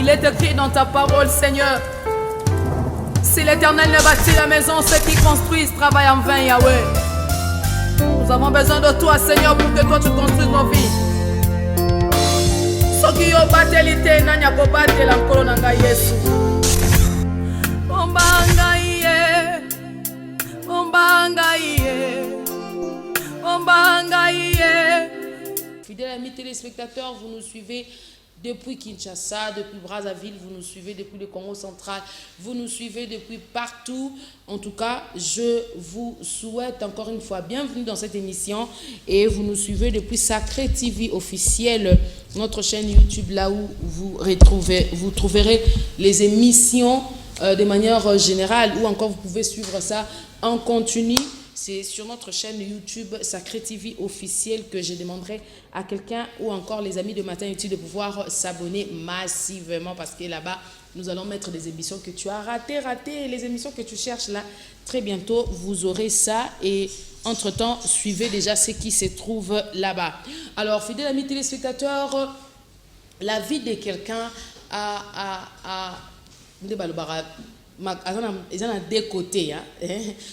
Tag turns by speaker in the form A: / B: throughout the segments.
A: Il est écrit dans ta parole, Seigneur. Si l'Éternel ne bâtit la maison, ceux qui construisent travaillent en vain, Yahweh. Nous avons besoin de toi, Seigneur, pour que toi tu construises nos vies. Soki yo batelite nani akobatela nkolo na ngai Yesu. Ombanga iye. Ombanga iye. Ombanga iye. Fidèles amis téléspectateurs, vous nous suivez depuis Kinshasa, depuis Brazzaville, vous nous suivez depuis le Congo central, vous nous suivez depuis partout. En tout cas, je vous souhaite encore une fois bienvenue dans cette émission et vous nous suivez depuis Sacré TV officiel, notre chaîne YouTube, là où vous trouverez les émissions de manière générale ou encore vous pouvez suivre ça en continu. C'est sur notre chaîne YouTube Sacré TV officiel que je demanderai à quelqu'un ou encore les amis de Matin Utile de pouvoir s'abonner massivement parce que là-bas, nous allons mettre des émissions que tu as ratées, les émissions que tu cherches là. Très bientôt, vous aurez ça et entre-temps, suivez déjà ce qui se trouve là-bas. Alors, fidèles amis téléspectateurs, la vie de quelqu'un a ils ont deux côtés, hein?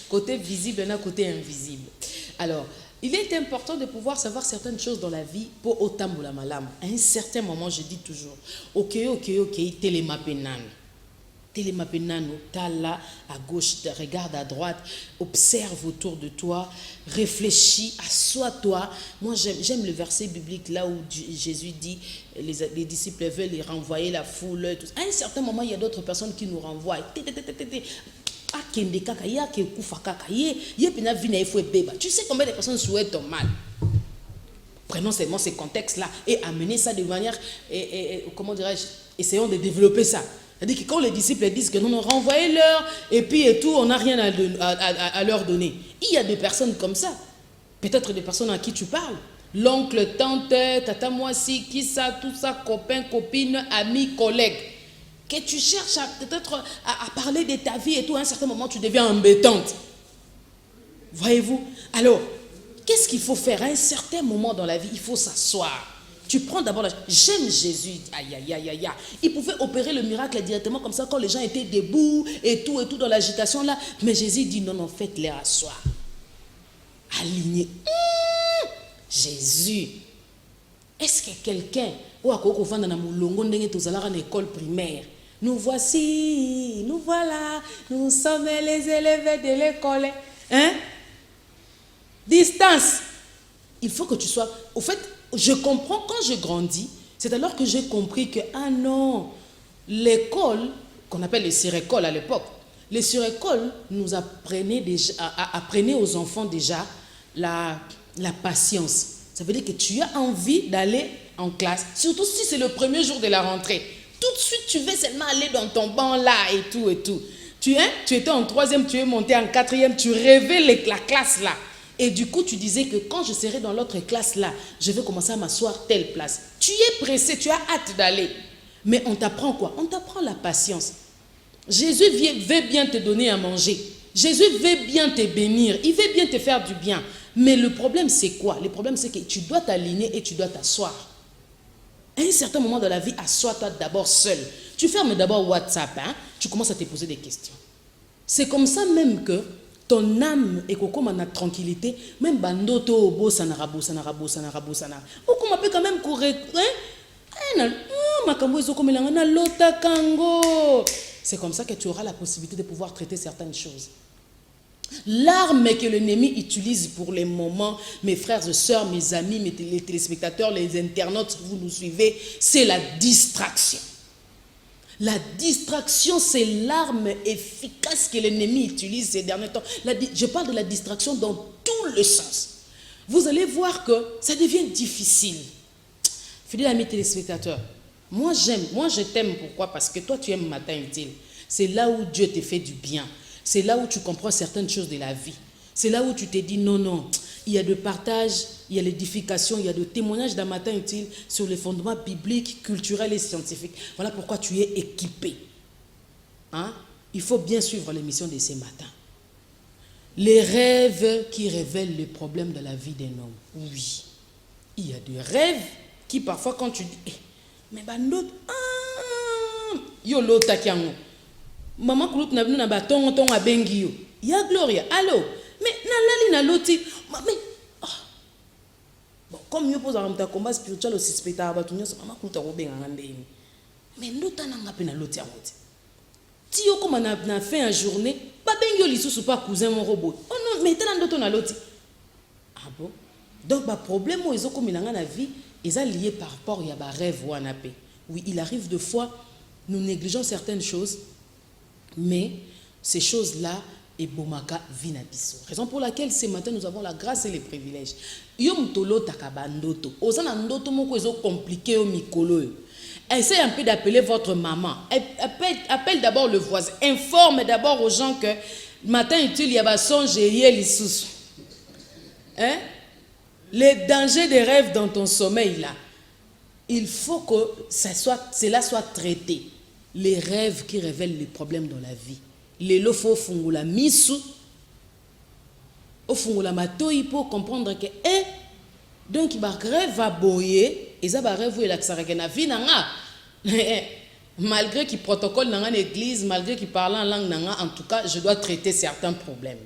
A: Côté visible et un côté invisible. Alors, il est important de pouvoir savoir certaines choses dans la vie pour otambola malam. À un certain moment, je dis toujours, ok, télémapenano, t'as là à gauche, regarde à droite, observe autour de toi, réfléchis, assois-toi. Moi, j'aime le verset biblique là où Jésus dit les disciples veulent les renvoyer la foule. Tout. À un certain moment, il y a d'autres personnes qui nous renvoient. Tu sais combien de personnes souhaitent ton mal? Prenons seulement ces contextes-là et amener ça de manière, comment dirais-je, essayons de développer ça. C'est-à-dire que quand les disciples disent que non, renvoyez-leur et puis et tout, on n'a rien à leur donner. Il y a des personnes comme ça. Peut-être des personnes à qui tu parles. L'oncle, tante, tata, moi si, qui ça, tout ça, copain, copine, ami, collègue. Que tu cherches peut-être à parler de ta vie et tout, à un certain moment, tu deviens embêtante. Voyez-vous? Alors, qu'est-ce qu'il faut faire? À un certain moment dans la vie, il faut s'asseoir. Tu prends d'abord j'aime Jésus. Aïe, aïe, aïe, aïe. Il pouvait opérer le miracle directement comme ça quand les gens étaient debout et tout dans l'agitation là. Mais Jésus dit non, faites-les asseoir. Aligné. Jésus. Est-ce que quelqu'un ou à quoi dans une école primaire, nous voici, nous voilà, nous sommes les élèves de l'école. Hein? Distance. Il faut que tu sois. Au fait, je comprends quand je grandis, c'est alors que j'ai compris que, ah non, l'école, qu'on appelle les surécoles à l'époque, les surécoles nous apprenaient aux enfants déjà la patience. Ça veut dire que tu as envie d'aller en classe, surtout si c'est le premier jour de la rentrée. Tout de suite, tu veux seulement aller dans ton banc là et tout et tout. Tu étais en 3e, tu es monté en 4e, tu rêvais la classe là. Et du coup, tu disais que quand je serai dans l'autre classe là, je vais commencer à m'asseoir telle place. Tu es pressé, tu as hâte d'aller. Mais on t'apprend quoi? On t'apprend la patience. Jésus veut bien te donner à manger. Jésus veut bien te bénir. Il veut bien te faire du bien. Mais le problème, c'est quoi? Le problème, c'est que tu dois t'aligner et tu dois t'asseoir. À un certain moment de la vie, assois-toi d'abord seul. Tu fermes d'abord WhatsApp. Hein? Tu commences à te poser des questions. C'est comme ça même que ton âme est comme en tranquillité, même bandoto bosana. Ou comme peut quand même courir, c'est comme ça que tu auras la possibilité de pouvoir traiter certaines choses. L'arme que l'ennemi utilise pour les moments, mes frères et sœurs, mes amis, les téléspectateurs, les internautes, vous nous suivez, c'est la distraction. La distraction, c'est l'arme efficace que l'ennemi utilise ces derniers temps. Je parle de la distraction dans tout le sens. Vous allez voir que ça devient difficile. Fidèles amis téléspectateurs, moi je t'aime. Pourquoi? Parce que toi tu aimes Matin Utile. C'est là où Dieu te fait du bien. C'est là où tu comprends certaines choses de la vie. C'est là où tu te dis non, il y a de partage, il y a l'édification, il y a de témoignages d'un Matin Utile sur les fondements bibliques, culturels et scientifiques. Voilà pourquoi tu es équipé. Hein? Il faut bien suivre l'émission de ce matin. Les rêves qui révèlent les problèmes de la vie d'un homme. Oui, il y a des rêves qui parfois quand tu dis, mais yo lota kiango. Maman kulut na na ba tongo tongo abengi yo. Ya Gloria, allô. Mais na lali na loti. Mais bon, comme yo pose un combat spirituel aussi spectacle ba tunyo maman kulut ko benga ngandeni. Mais ndota na ngapi na loti yango. Ti yo comme na fin en journée, ba bengi yo lisusu pas cousin mon robot. Oh non, mais tena ndoto na loti. Ah bon? Donc ba problème o ezo comme na vie, ils sont liés par rapport à un rêve ou un appel. Oui, il arrive de fois, nous négligeons certaines choses, mais ces choses-là, et bomaka vinabiso. Raison pour laquelle ce matin nous avons la grâce et les privilèges. Yom tolo takabandoto. Osana ndoto moko ezo compliqué au mikolo. Essayez un peu d'appeler votre maman. Appelle d'abord le voisin. Informe d'abord aux gens que matin il y a songe et l'issous. Hein? Les dangers des rêves dans ton sommeil là. Il faut que cela soit traité. Les rêves qui révèlent les problèmes dans la vie. Les lofo fungula misu. Au fungula matoi pour comprendre que donc il va rêve va boyer et ça va rêve où il a que na vie nanga. Malgré qu'il protocole dans l'église, malgré qu'il parle en langue nanga, en tout cas, je dois traiter certains problèmes.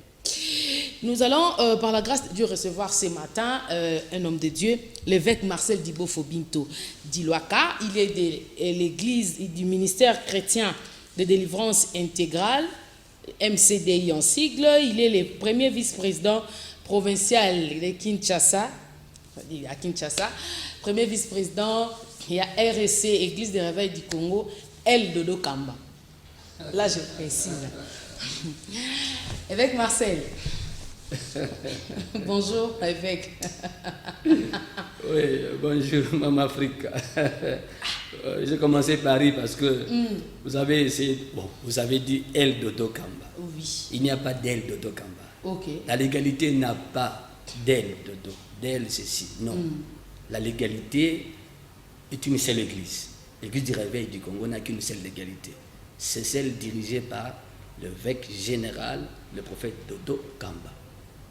A: Nous allons, par la grâce de Dieu, recevoir ce matin un homme de Dieu, l'évêque Marcel Dibofo-Binto d'Iloaka. Il est de l'église du ministère chrétien de délivrance intégrale, MCDI en sigle. Il est le premier vice-président provincial de Kinshasa, à Kinshasa, premier vice-président, il y a RSC, Église des Réveils du Congo, El Dodo Kamba. Là, je précise. Évêque Marcel. Bonjour, évêque.
B: Oui, bonjour, Maman Afrique. J'ai commencé par Paris parce que vous avez essayé, bon, vous avez dit El Dodo Kamba.
A: Oui.
B: Il n'y a pas d'El Dodo Kamba.
A: Ok.
B: La légalité n'a pas d'El Dodo. D'El, ceci. Non. La légalité est une seule église. L'église du Réveil du Congo n'a qu'une seule légalité. C'est celle dirigée par l'évêque général, le prophète Dodo Kamba.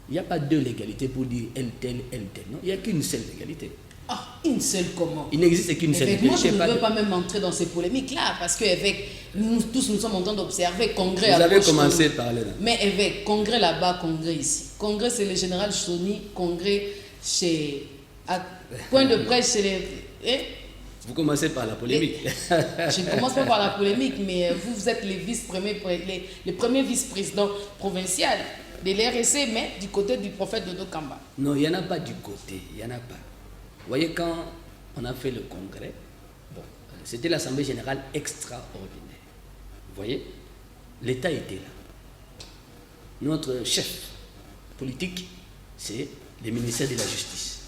B: Il n'y a pas deux légalités pour dire elle telle, non. Il n'y a qu'une seule légalité.
A: Ah, une seule comment?
B: Il n'existe qu'une seule légalité.
A: Moi, je ne veux pas même entrer dans ces polémiques-là, parce qu'avec nous tous, nous sommes en train d'observer congrès à
B: Vous avez
A: gauche,
B: commencé par là.
A: Mais avec congrès là-bas, congrès ici. Congrès, c'est le général Choni, congrès chez... À point de presse chez les...
B: Vous commencez par la polémique.
A: Je ne commence pas par la polémique, mais vous êtes les premiers vice-présidents provinciaux de l'RSC, mais du côté du prophète Dodo Kamba.
B: Non, il n'y en a pas du côté, il n'y en a pas. Vous voyez, quand on a fait le congrès, bon, c'était l'Assemblée générale extraordinaire. Vous voyez, l'État était là. Notre chef politique, c'est le ministère de la Justice,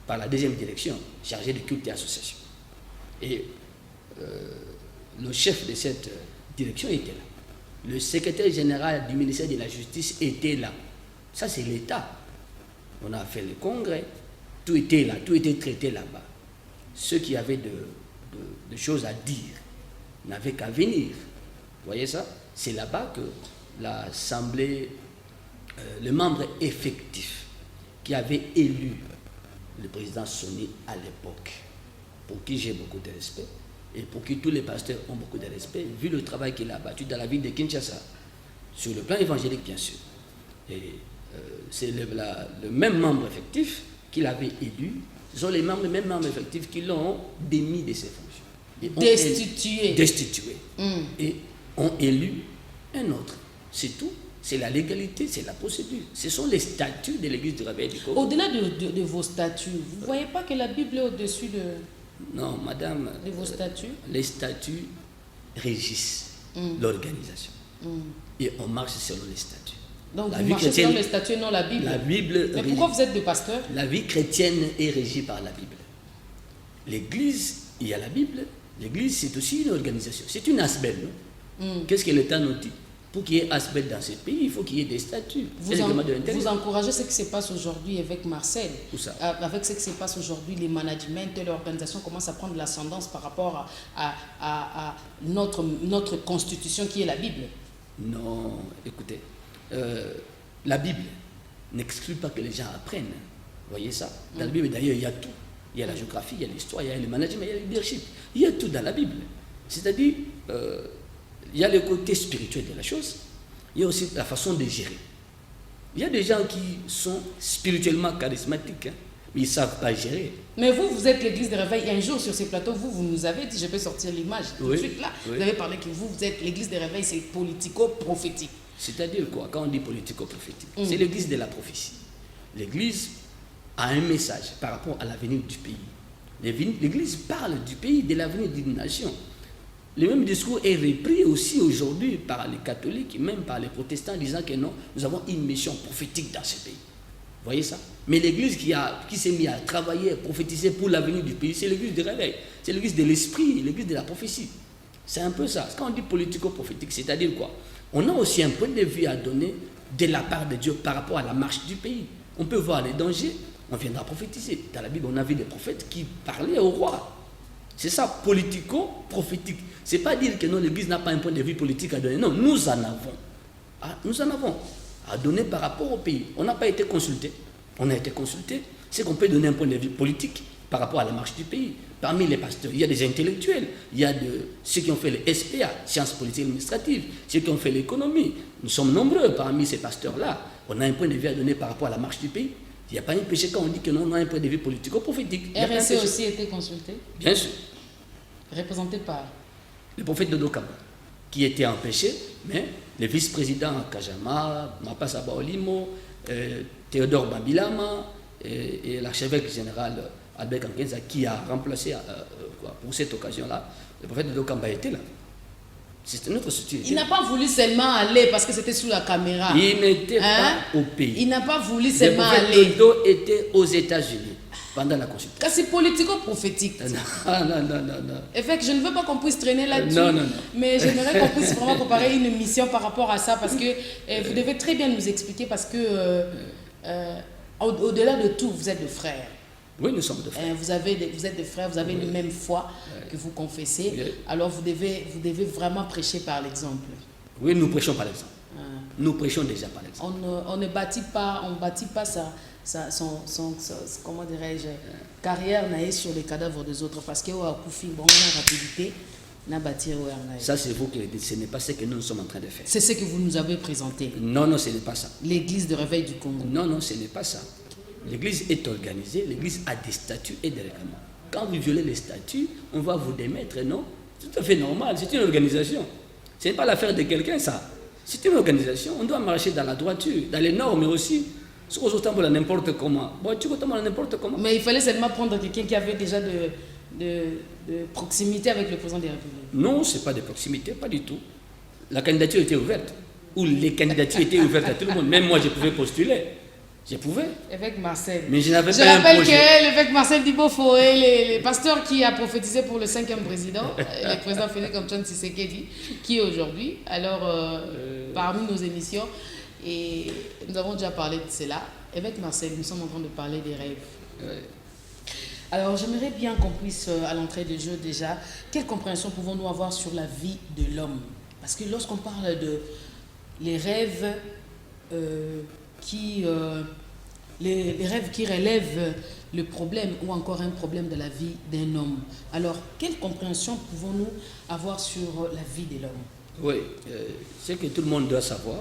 B: par la deuxième direction, chargée de culte et association. Et le chef de cette direction était là. Le secrétaire général du ministère de la Justice était là. Ça, c'est l'État. On a fait le congrès, tout était là, tout était traité là-bas. Ceux qui avaient de choses à dire n'avaient qu'à venir. Vous voyez ça? C'est là-bas que l'Assemblée, le membre effectif qui avait élu le président Soni à l'époque, pour qui j'ai beaucoup de respect, et pour qui tous les pasteurs ont beaucoup de respect, vu le travail qu'il a abattu dans la ville de Kinshasa, sur le plan évangélique bien sûr. Et c'est le même membre effectif qu'il avait élu, ce sont les mêmes membres effectifs qui l'ont démis de ses fonctions. Destitué. Et ont élu un autre. C'est tout. C'est la légalité, c'est la procédure. Ce sont les statuts de l'Église du Réveil du Congo.
A: Au-delà de vos statuts, vous ne voyez pas que la Bible est au-dessus de...
B: Non, madame,
A: de vos statuts?
B: Les statuts régissent l'organisation. Et on marche selon les statuts.
A: Donc vous marchez selon les statuts et non la Bible?
B: La Bible.
A: Mais pourquoi vous êtes des pasteurs?
B: La vie chrétienne est régie par la Bible. L'Église, il y a la Bible. L'Église, c'est aussi une organisation. C'est une asbel, non? Qu'est-ce que l'État nous dit? Pour qu'il y ait asbel dans ce pays, il faut qu'il y ait des statuts.
A: Vous encouragez ce qui se passe aujourd'hui avec Marcel.
B: Où ça?
A: Avec ce qui se passe aujourd'hui, les managements et l'organisation commencent à prendre l'ascendance par rapport à notre constitution qui est la Bible.
B: Non, écoutez, la Bible n'exclut pas que les gens apprennent. Vous voyez ça? Dans la Bible, d'ailleurs, il y a tout. Il y a la géographie, il y a l'histoire, il y a le management, il y a le leadership. Il y a tout dans la Bible. C'est-à-dire, il y a le côté spirituel de la chose, il y a aussi la façon de gérer. Il y a des gens qui sont spirituellement charismatiques, hein, mais ils ne savent pas gérer.
A: Mais vous êtes l'église de réveil. Et un jour, sur ces plateaux, vous nous avez dit, je peux sortir l'image tout de suite là.
B: Oui.
A: Vous avez parlé que vous êtes l'église de réveil, c'est politico-prophétique.
B: C'est-à-dire quoi? Quand on dit politico-prophétique, c'est l'église de la prophétie. L'église a un message par rapport à l'avenir du pays. L'église parle du pays, de l'avenir d'une nation. Le même discours est repris aussi aujourd'hui par les catholiques, même par les protestants, disant que non, nous avons une mission prophétique dans ce pays. Vous voyez ça? Mais l'église qui s'est mise à travailler, à prophétiser pour l'avenir du pays, c'est l'église de réveil. C'est l'église de l'esprit, l'église de la prophétie. C'est un peu ça. Quand on dit politico-prophétique, c'est-à-dire quoi? On a aussi un point de vue à donner de la part de Dieu par rapport à la marche du pays. On peut voir les dangers, on viendra prophétiser. Dans la Bible, on a vu des prophètes qui parlaient au roi. C'est ça, politico-prophétique. Ce n'est pas dire que non, l'Église n'a pas un point de vue politique à donner. Non, nous en avons. Ah, nous en avons à donner par rapport au pays. On n'a pas été consulté. On a été consulté. C'est qu'on peut donner un point de vue politique par rapport à la marche du pays. Parmi les pasteurs, il y a des intellectuels, il y a ceux qui ont fait le SPA, sciences politiques administratives, ceux qui ont fait l'économie. Nous sommes nombreux parmi ces pasteurs-là. On a un point de vue à donner par rapport à la marche du pays. Il n'y a pas un péché quand on dit que non, on a un point de vue politico-prophétique.
A: RSC aussi été consulté?
B: Bien sûr.
A: Représenté par
B: le prophète Dodo Kamba, qui était empêché, mais le vice-président Kajama, Mapasa Baolimo, Théodore Babilama et l'archevêque général Albert Kankenza, qui a remplacé pour cette occasion-là, le prophète Dodo Kamba était là. C'était notre structure.
A: Il n'a pas voulu seulement aller parce que c'était sous la caméra.
B: Il n'était pas au pays.
A: Il n'a pas voulu seulement
B: aller. Le prophète Dodo était aux États-Unis pendant la consultation.
A: C'est politico-prophétique.
B: Non.
A: Et fait que je ne veux pas qu'on puisse traîner là-dessus.
B: Non.
A: Mais j'aimerais qu'on puisse vraiment préparer une mission par rapport à ça parce que vous devez très bien nous expliquer parce que au-delà de tout, vous êtes de frères.
B: Oui, nous sommes de frères.
A: Vous êtes des frères, vous avez une même foi que vous confessez. Oui. Alors vous devez vraiment prêcher par l'exemple.
B: Oui, nous prêchons par l'exemple. Nous prêchons déjà par l'exemple.
A: On ne bâtit pas, comment dirais-je, carrière sur les cadavres des autres parce que bon, la rapidité n'a bâti.
B: Ça c'est vous qui le dites, ce n'est pas ce que nous sommes en train de faire.
A: C'est ce que vous nous avez présenté.
B: Non, ce n'est pas ça.
A: L'église de réveil du Congo.
B: Non, ce n'est pas ça. L'église est organisée, l'église a des statuts et des règlements. Quand vous violez les statuts, on va vous démettre, non? C'est tout à fait normal, c'est une organisation. Ce n'est pas l'affaire de quelqu'un, ça. C'est une organisation, on doit marcher dans la droiture, dans les normes aussi. N'importe comment.
A: Mais il fallait seulement prendre quelqu'un qui avait déjà de proximité avec le président de la République.
B: Non, ce n'est pas de proximité, pas du tout. La candidature était ouverte. Ou les candidatures étaient ouvertes à tout le monde. Même moi, je pouvais postuler. Je pouvais.
A: Évêque Marcel.
B: Mais je n'avais pas
A: un projet. Je rappelle que l'évêque Marcel Dibofoé, les pasteurs qui a prophétisé pour le 5e président, le président Félix Antoine Tshisekedi, qui est aujourd'hui, alors parmi nos émissions, et nous avons déjà parlé de cela. Évêque Marcel, nous sommes en train de parler des rêves.
B: Ouais.
A: Alors j'aimerais bien qu'on puisse, à l'entrée du jeu déjà, quelle compréhension pouvons-nous avoir sur la vie de l'homme? Parce que lorsqu'on parle de les rêves, les rêves qui relèvent le problème ou encore un problème de la vie d'un homme. Alors, quelle compréhension pouvons-nous avoir sur la vie de l'homme?
B: Oui, ce que tout le monde doit savoir,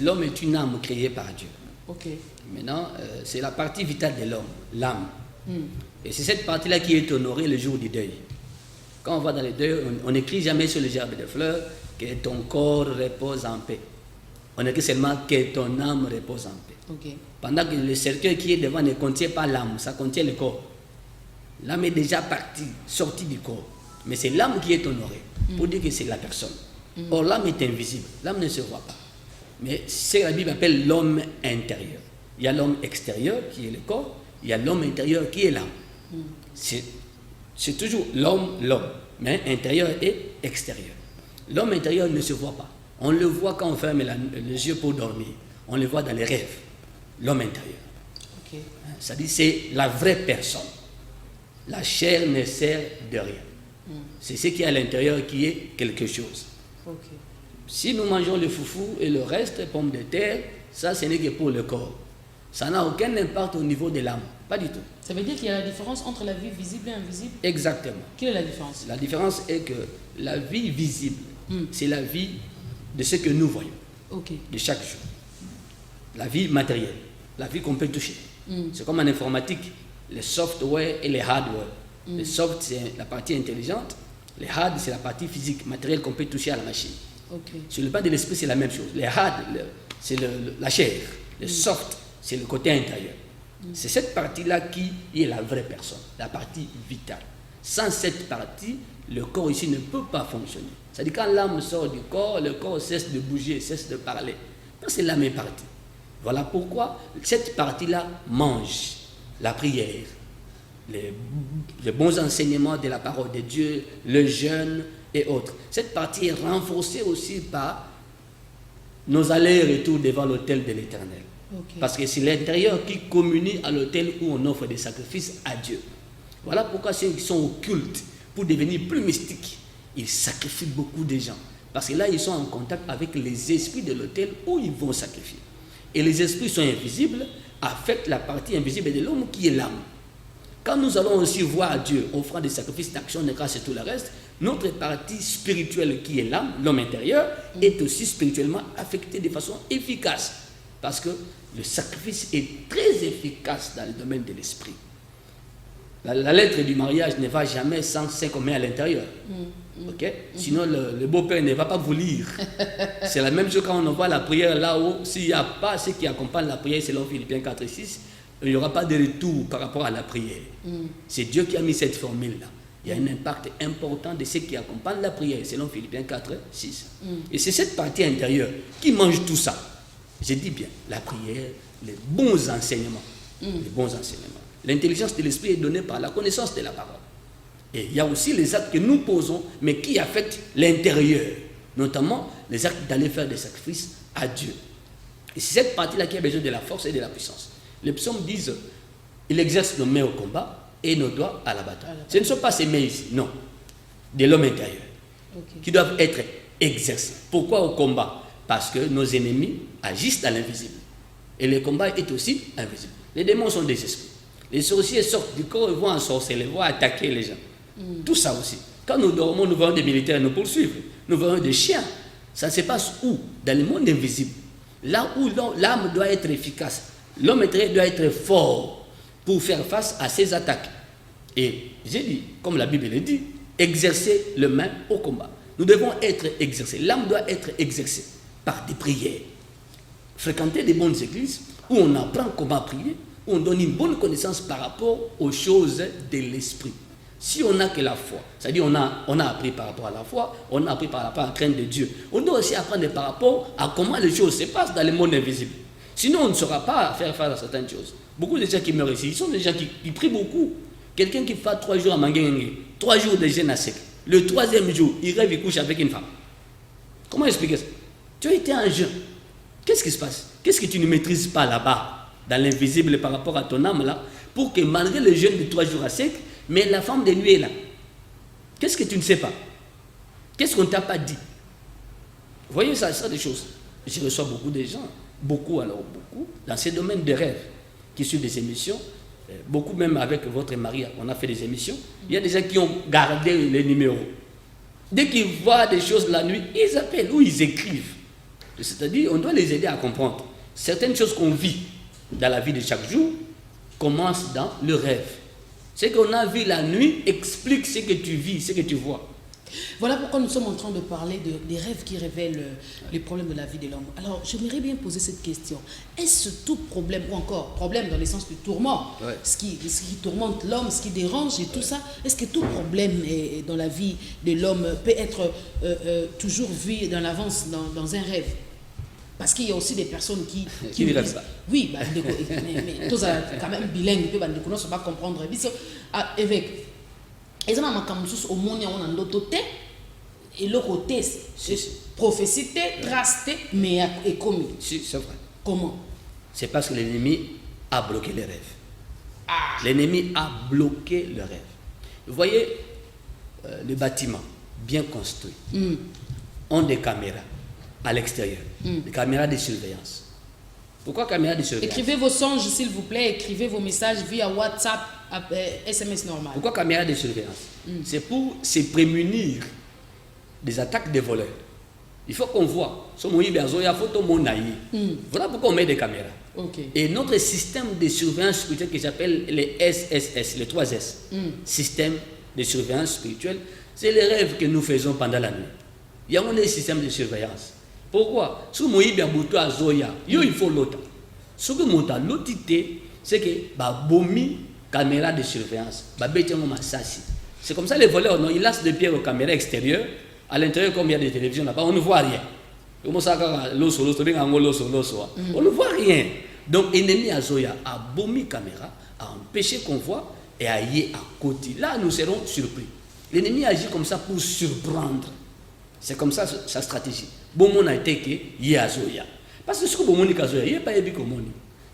B: l'homme est une âme créée par Dieu.
A: Ok.
B: Maintenant, c'est la partie vitale de l'homme, l'âme. Et c'est cette partie-là qui est honorée le jour du deuil. Quand on va dans le deuil, on n'écrit jamais sur les gerbes de fleurs que ton corps repose en paix. On écrit seulement que ton âme repose en paix.
A: Okay.
B: Pendant que le cercueil qui est devant ne contient pas l'âme, ça contient le corps. L'âme est déjà partie, sortie du corps. Mais c'est l'âme qui est honorée, pour dire que c'est la personne. Or, l'âme est invisible, l'âme ne se voit pas. Mais c'est ce que la Bible appelle l'homme intérieur. Il y a l'homme extérieur qui est le corps, il y a l'homme intérieur qui est l'âme. C'est toujours l'homme, mais intérieur et extérieur. L'homme intérieur ne se voit pas. On le voit quand on ferme les yeux pour dormir. On le voit dans les rêves. L'homme intérieur.
A: Okay.
B: Ça dit c'est la vraie personne. La chair ne sert de rien. C'est ce qui est à l'intérieur qui est quelque chose.
A: Okay.
B: Si nous mangeons le foufou et le reste, pommes de terre, ça ce n'est que pour le corps. Ça n'a aucun impact au niveau de l'âme. Pas du tout.
A: Ça veut dire qu'il y a la différence entre la vie visible et invisible?
B: Exactement.
A: Quelle est la différence?
B: La différence est que la vie visible, c'est la vie de ce que nous voyons, de chaque jour. La vie matérielle, la vie qu'on peut toucher. C'est comme en informatique, les software et les hardware. Les soft, c'est la partie intelligente. Les hard, c'est la partie physique, matérielle qu'on peut toucher à la machine. Sur le plan de l'esprit, c'est la même chose. Les hard, c'est la chair. Les soft, c'est le côté intérieur. C'est cette partie-là qui est la vraie personne, la partie vitale. Sans cette partie, le corps ici ne peut pas fonctionner. C'est-à-dire quand l'âme sort du corps, le corps cesse de bouger, cesse de parler. Parce que l'âme est partie. Voilà pourquoi cette partie-là mange la prière, les bons enseignements de la parole de Dieu, le jeûne et autres. Cette partie est renforcée aussi par nos allers-retours devant l'autel de l'Éternel. Parce que c'est l'intérieur qui communie à l'autel où on offre des sacrifices à Dieu. Voilà pourquoi ceux qui sont au culte, pour devenir plus mystiques, ils sacrifient beaucoup de gens. Parce que là, ils sont en contact avec les esprits de l'autel où ils vont sacrifier. Et les esprits sont invisibles, affectent la partie invisible de l'homme qui est l'âme. Quand nous allons aussi voir Dieu offrant des sacrifices d'action, de grâce et tout le reste, notre partie spirituelle qui est l'âme, l'homme intérieur, est aussi spirituellement affectée de façon efficace. Parce que le sacrifice est très efficace dans le domaine de l'esprit. La lettre du mariage ne va jamais sans ce qu'on met à l'intérieur. Sinon, le beau-père ne va pas vous lire. C'est la même chose quand on envoie la prière là-haut. S'il n'y a pas ce qui accompagne la prière, selon Philippiens 4 et 6, il n'y aura pas de retour par rapport à la prière. C'est Dieu qui a mis cette formule-là. Il y a un impact important de ce qui accompagne la prière, selon Philippiens 4 et 6. Et c'est cette partie intérieure qui mange tout ça. Je dis bien, la prière, les bons enseignements. Les bons enseignements. L'intelligence de l'esprit est donnée par la connaissance de la parole. Et il y a aussi les actes que nous posons, mais qui affectent l'intérieur. Notamment les actes d'aller faire des sacrifices à Dieu. Et c'est cette partie-là qui a besoin de la force et de la puissance. Les psaumes disent, il exerce nos mains au combat et nos doigts à la bataille. Ce ne sont pas ces mains ici, non. De l'homme intérieur. Qui doivent être exercés. Pourquoi au combat? Parce que nos ennemis agissent dans l'invisible. Et le combat est aussi invisible. Les démons sont des esprits. Les sorciers sortent du corps et vont ensorceler, vont attaquer les gens. Tout ça aussi. Quand nous dormons, nous voyons des militaires nous poursuivre. Nous voyons des chiens. Ça se passe où? Dans le monde invisible. Là où l'âme doit être efficace. L'homme intérieur doit être fort pour faire face à ces attaques. Et j'ai dit, comme la Bible le dit, exercer le main au combat. Nous devons être exercés. L'âme doit être exercée par des prières. Fréquenter des bonnes églises où on apprend comment prier, où on donne une bonne connaissance par rapport aux choses de l'esprit. Si on n'a que la foi, c'est-à-dire on a appris par rapport à la foi, on a appris par rapport à la crainte de Dieu. On doit aussi apprendre par rapport à comment les choses se passent dans le monde invisible. Sinon, on ne saura pas faire face à certaines choses. Beaucoup de gens qui meurent ici, ils sont des gens qui prient beaucoup. Quelqu'un qui fait 3 jours à Manguengue, 3 jours de jeûne à sec. Le 3e jour, il rêve, il couche avec une femme. Comment expliquer ça? Tu as été en jeûne. Qu'est-ce qui se passe? Qu'est-ce que tu ne maîtrises pas là-bas, dans l'invisible par rapport à ton âme là, pour que malgré le jeûne de 3 jours à sec, mais la femme de nuit est là? Qu'est-ce que tu ne sais pas? Qu'est-ce qu'on ne t'a pas dit? Vous voyez ça des choses. Je reçois beaucoup de gens, beaucoup, dans ces domaines de rêve, qui suivent des émissions, beaucoup même avec votre mari, on a fait des émissions. Il y a des gens qui ont gardé les numéros. Dès qu'ils voient des choses la nuit, ils appellent ou ils écrivent. C'est-à-dire, on doit les aider à comprendre. Certaines choses qu'on vit dans la vie de chaque jour commencent dans le rêve. Ce qu'on a vu la nuit explique ce que tu vis, ce que tu vois.
A: Voilà pourquoi nous sommes en train de parler des rêves qui révèlent les problèmes de la vie de l'homme. Alors, j'aimerais bien poser cette question. Est-ce tout problème, ou encore problème dans le sens du tourment, ce qui tourmente l'homme, ce qui dérange et tout ça, est-ce que tout problème dans la vie de l'homme peut être toujours vu dans l'avance dans un rêve? Parce qu'il y a aussi des personnes qui
B: ne rêvent pas.
A: Oui, mais tous quand même bilingues, ils ne peuvent pas comprendre. Évêque. Et ça m'a au monde on a ndoto te et le côté prophétie traste mais est commis.
B: Si, c'est vrai.
A: Comment?
B: C'est parce que l'ennemi a bloqué les rêves. L'ennemi a bloqué le rêve. Vous voyez, les bâtiments bien construits ont des caméras à l'extérieur, des caméras de surveillance. Pourquoi caméra de surveillance?
A: Écrivez vos songes, s'il vous plaît. Écrivez vos messages via WhatsApp, SMS normal.
B: Pourquoi caméra de surveillance? C'est pour se prémunir des attaques des voleurs. Il faut qu'on voit. Voilà pourquoi on met des caméras.
A: Okay.
B: Et notre système de surveillance spirituelle que j'appelle les SSS, les 3 S, système de surveillance spirituelle, c'est les rêves que nous faisons pendant la nuit. Il y a un système de surveillance. Pourquoi? Si vous avez un Zoya, il faut l'autre. Ce que vous avez l'autre, c'est que bomi caméra de surveillance. C'est comme ça les voleurs, non, ils lancent des pierres aux caméras extérieures. À l'intérieur, comme il y a des télévisions là-bas, on ne voit rien. On ne voit rien. Donc, l'ennemi à Zoya a bomi caméra, a empêché qu'on voit et a y à côté. Là, nous serons surpris. L'ennemi agit comme ça pour surprendre. C'est comme ça sa stratégie. Bon, on a été que y a Zoya. Parce que ce que bon dit Zoya, il n'y a pas ébi comme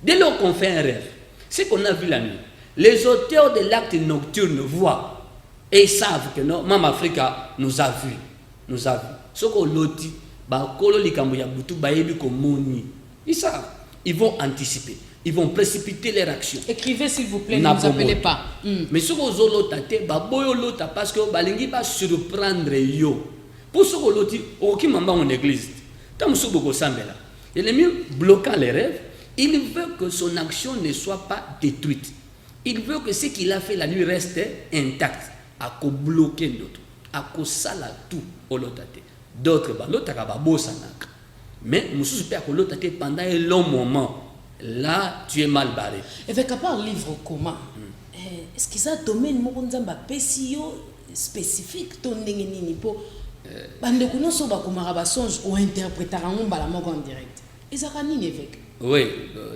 B: dès lors qu'on fait un rêve, ce qu'on a vu la nuit, les auteurs de l'acte nocturne voient et ils savent que non, Mama Africa nous a vus. Nous a vus. Ce qu'on loti, ils savent. Ils vont anticiper. Ils vont précipiter leur action.
A: Écrivez s'il vous plaît, ne vous appelez pas.
B: Mais ce qu'on zolotate, parce que balingi va surprendre yo. Pour ce qu'on loti, aucun membre en église. Tant que l'ennemi bloquant les rêves, il veut que son action ne soit pas détruite. Il veut que ce qu'il a fait la nuit reste intact. À co bloquer d'autres. À co sala tout au lotate. D'autres, l'autre a bosanak. Mais nous sommes pas que l'autre pendant un long moment. Là, tu es mal barré.
A: Et avec à part livre comment, est-ce que ça domaine mokonzamba pesio spécifique ton nini pour bande kuno so ba komara ba songe ou interpréter en bala moko en direct. Ezaka nini évêque?
B: Oui,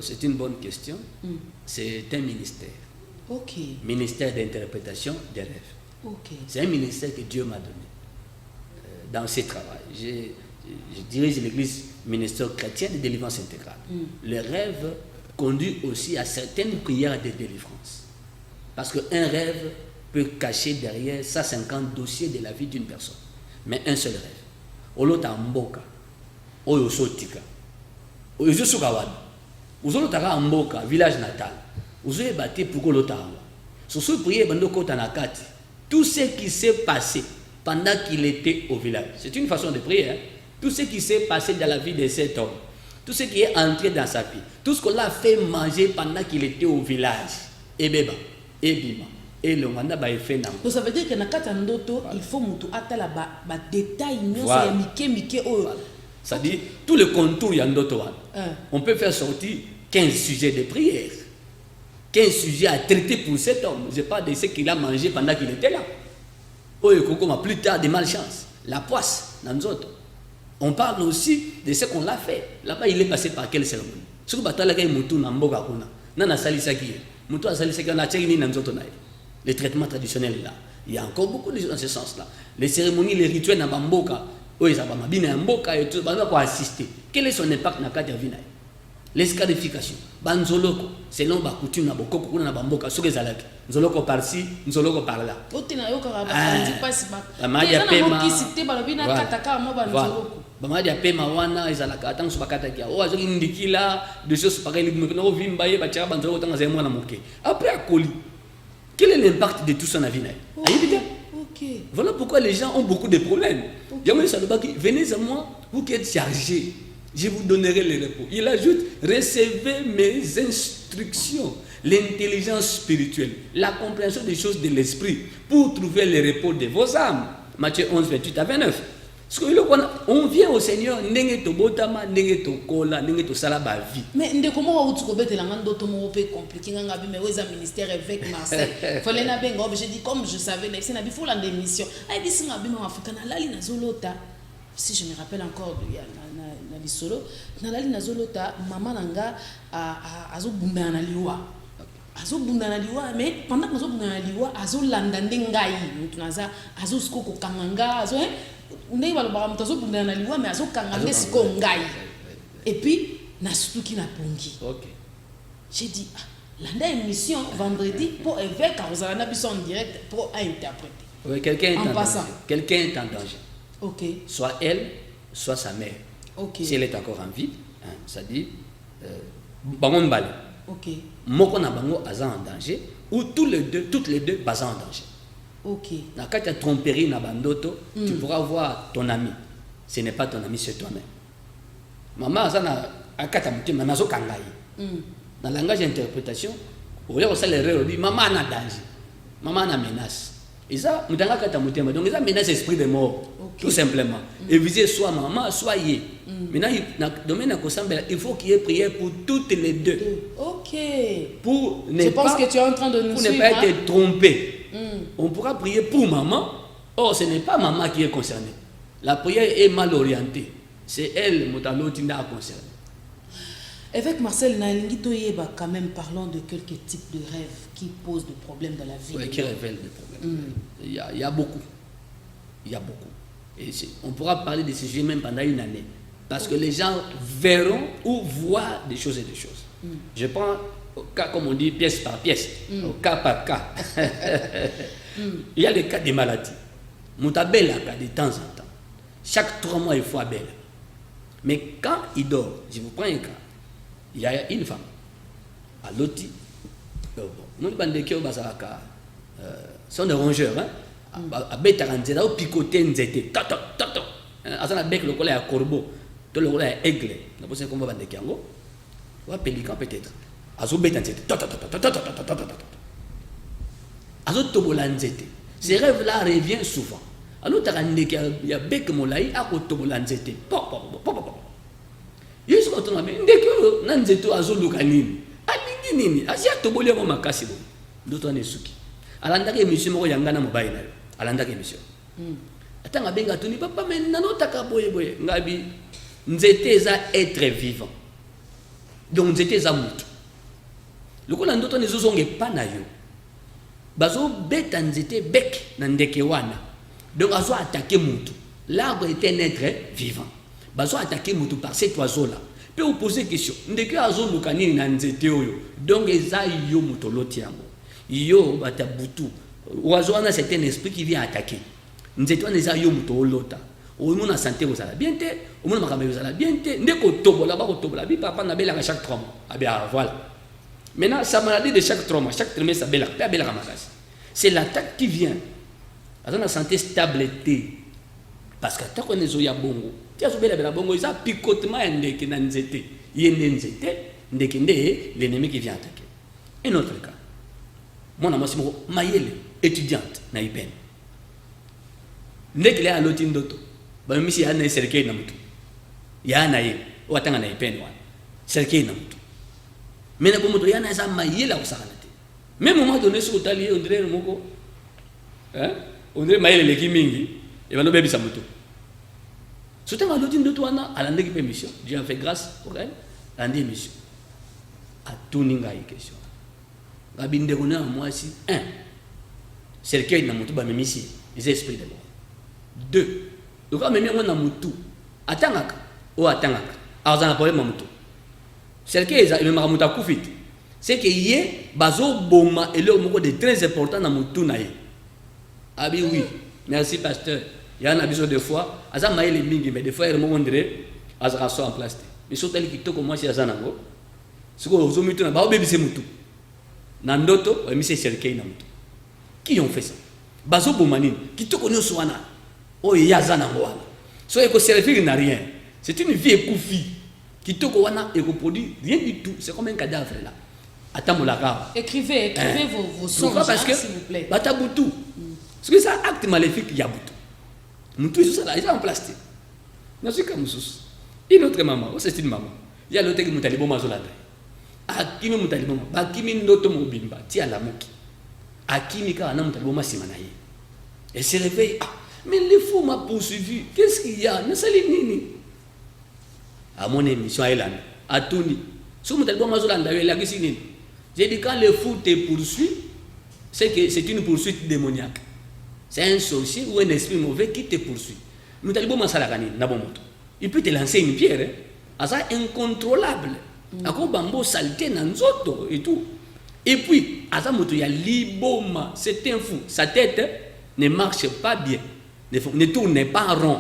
B: c'est une bonne question. C'est un ministère.
A: OK.
B: Ministère d'interprétation des rêves.
A: OK.
B: C'est un ministère que Dieu m'a donné dans ce travail. Je dirige l'église ministère chrétien de délivrance intégrale. Le rêve conduit aussi à certaines prières de délivrance. Parce qu'un rêve peut cacher derrière 150 dossiers de la vie d'une personne. Mais un seul rêve. Olota mboka, oyo sotika, oyo sukawad, uzolotaka mboka, village natal, uzoye bâti pour l'ota. Sur prière bandoko tanakati, tout ce qui s'est passé pendant qu'il était au village. C'est une façon de prier. Hein? Tout ce qui s'est passé dans la vie de cet homme, tout ce qui est entré dans sa vie, tout ce qu'on l'a fait manger pendant qu'il était au village, et beba, et bima, et le mandat ba fait nan.
A: Donc ça veut dire que na kata ndoto, il faut mutu atala ba détail nyonso ya mike oyo.
B: Ça dit tout le contour ya ndoto wana. On peut faire sortir 15 sujets de prière. 15 sujets à traiter pour cet homme. Je parle de ce qu'il a mangé pendant qu'il était là. Plus tard, des malchances. La poisse, dans nous autres. On parle aussi de ce qu'on l'a fait. Là-bas, il est passé par quelle cérémonie? Ce que les traitements traditionnels là. Il y a encore beaucoup de choses dans ce sens-là. Les cérémonies, les rituels dans Bamboka, quel est son impact dans la vie? Les scarifications, banzoloko, selon la coutume na bokoko na bamboka sur les alak. Nzoloko par-ci, nzoloko par-là.
A: Otina yo kara ba pas ba.
B: Madia pema. Madia pema wana izalaka atang subakata kia. O azo indikila de choses pareilles no vimba ye bacha banzoloko tanga zemo na moke. Après akoli. Quel est l'impact de tout ça na vie na?
A: OK.
B: Voilà pourquoi les gens ont beaucoup de problèmes. Yamé Salobaki, venez à moi, vous qui êtes chargés. Je vous donnerai les repos. Il ajoute, recevez mes instructions, l'intelligence spirituelle, la compréhension des choses de l'esprit pour trouver le repos de vos âmes. Matthieu 11, 28 à 29. On vient au Seigneur, n'enge to botama, n'enge to kola, n'enge to salaba vie.
A: Mais comment vous trouvez que la main d'autres mots compliqué, mais où est un ministère avec Marseille? Fallait na bengo, j'ai dit comme je savais, c'est na bifo la démission. Ay bisi na bima africain na lali na zolota. Si je me rappelle encore de na lisolo, na lali na zolota, maman nanga azo bunda na liwa. Azo bunda na liwa, mais pendant que azo bunda na liwa, azo landa ndengai, tunaza azo skoko kanganga, azo ndai balobaka moto azo bunda na liwa mais azo kanganga siko ngai. Et puis na sutuki na pongi.
B: OK.
A: J'ai dit landa émission vendredi pour évêque à na biso en direct pour interpréter.
B: Oui, quelqu'un est en danger. Quelqu'un est en danger.
A: OK.
B: Soit elle, soit sa mère.
A: OK.
B: Si elle est encore en vie, hein, ça dit bango mbale.
A: Ok.
B: Moko na bango aza en danger ou toutes les deux baza en danger.
A: Ok.
B: Na kati ya tromperie na bandoto, tu pourras voir ton ami. Ce n'est pas ton ami, c'est toi-même. Maman aza na akata mutima nazo kangai. Dans le langage d'interprétation, au lieu de ça l'erreur dit maman a danger. Maman a menace. Et ça, mutanga kata mutima. Donc ça menace esprit de mort. Tout simplement. Et viser soit maman, soit yé. Maintenant, dans le domaine de il faut qu'il y ait prière pour toutes les deux.
A: Ok.
B: Pour ne
A: Je
B: pas,
A: pense que tu es en train de nous
B: pour
A: suivre.
B: ne pas être trompé. On pourra prier pour maman. Or, ce n'est pas maman qui est concernée. La prière est mal orientée. C'est elle, Motalo Tinda, concernée.
A: Avec Marcel Nalingi Toyeba, quand même, parlons de quelques types de rêves qui posent des problèmes dans la vie.
B: Oui, qui révèlent des problèmes. Il y a beaucoup. Il y a beaucoup. Et on pourra parler de ce sujet même pendant une année. Parce que les gens verront ou voient des choses et des choses. Je prends au cas, comme on dit, pièce par pièce, au cas par cas. Il y a les cas des maladies. Moutabel a de temps en temps. Chaque 3 mois, il faut à belle. Mais quand il dort, je vous prends un cas. Il y a une femme. À l'autre, nous, les sont des rongeurs. À Bétaranzé, au picoté, nzete. Toto, toto. Azana bec le collet à corbeau. Tout le collet à aigle. Nous pensons qu'on va vendre des kango. Ou à pélican peut-être. Azo Bétaranzé. Toto, toto, toto, toto, toto, toto. Azo tobolanzete. Ces rêves-là reviennent souvent. Alors, il y a bec molaï à tobolanzete. Pop, pop, pop, pop. Yesu ko tona me ndeke na nzeto azoluka nini alingi nini asia tobolia mo makasi bo ndoto ane suki alanda ke émission moko yanga na mobile na yo alanda ke émission atanga benga tuni papa mais nanotaka boye boye ngabi nzete za être vivant donc nzete za mutu lokola ndoto ne zozonge pa na yo bazo beta nzete bec na ndeke wana donc azo attaquer mutu l'arbre est un être vivant. Bazo attaquer mutu par cet oiseau là. Peut vous poser une question. Ndeke azo lukani na nzete oyo. Donc eza yo muto lotiango. Yo bata butu. Oiseau na c'est un esprit qui vient attaquer. Nzete wana eza yo muto lota. O mona santé ko sala bien te, o mona makambe ko sala bien te. Ndeko tobola ba ko tobola bi papa na bela chaque 3 mois. Ah bien voilà. Maintenant sa maladie de chaque 3 mois, chaque trimestre ça bela, ta bela makasi. C'est l'attaque qui vient. Azo na santé stabilité. Parce que tant qu'on est zoya bongo. Tu as soulevé la bongo, ça picotement ndeke na nzete. Yende nzete, ndeke nde l'ennemi qui vient attaquer. Un autre cas. Mon ami Simo Mayele, étudiante na IPN. Ndeke la loti ndoto. Ba misi ya na serkei na mutu. Ya na ye, o atanga na IPN wana. Serkei na mutu. Mais na komoto ya na sa Mayele ko sakana te. Même moment donné sur tali on dirait moko. On dirait Mayele le kimingi, et va no bebi sa mutu. Surtout quand l'autre de toi à l'année qui mission, Dieu a fait grâce pour elle, l'année mission. À tout ninga y question. Gabinde rona moi si un. C'est le cas na mutu ba memisi, les esprits de mort. 2. Donc quand même on na mutu, atangaka ou atangaka. Alors na problème mutu. C'est le cas il me muta kufit. C'est que yé bazo boma et le moko de très important na mutu na yé. Ah oui, merci pasteur. Il y a un avis de fois, Aza Maïle Mingi, mais des fois, il me dirait, Aza en place. Mais surtout, il qui comme moi, c'est Azanango. Ce que vous avez dit, c'est Moutou. Nandoto, c'est Serkei Namutu. Qui ont fait ça? Bazo Boumanine, qui te connaît au Souana. Oh, il y a Zanango. Soit que servir n'a rien. C'est une vieille koufi qui te connaît et qui produit rien du tout. C'est comme un cadavre là. Attends, la
A: écrivez vos songes, s'il vous plaît.
B: Bataboutou. Parce que ça, acte maléfique, il y a Boutou. Moutou, ça là, il est en plastique. Je suis comme ça. Une autre maman, c'est une maman. Il y a l'autre qui m'a dit bon mazolade. Akimi m'a dit bon, Akimi noto mobimba, tia la moki. Akimi ka na m'a dit bon masimanaye. Elle se réveille. Ah, mais les fous m'a poursuivi. Qu'est-ce qu'il y a? Ne sali nini. À mon émission elle à Tony. Si m'a dit bon mazolade, elle a dit nini. J'ai dit quand le fou te poursuit, c'est que c'est une poursuite démoniaque. C'est un sorcier ou un esprit mauvais qui te poursuit. Il peut te lancer une pierre. C'est incontrôlable. Et tout. Et puis, c'est un fou. Sa tête ne marche pas bien. Ne tourne pas rond.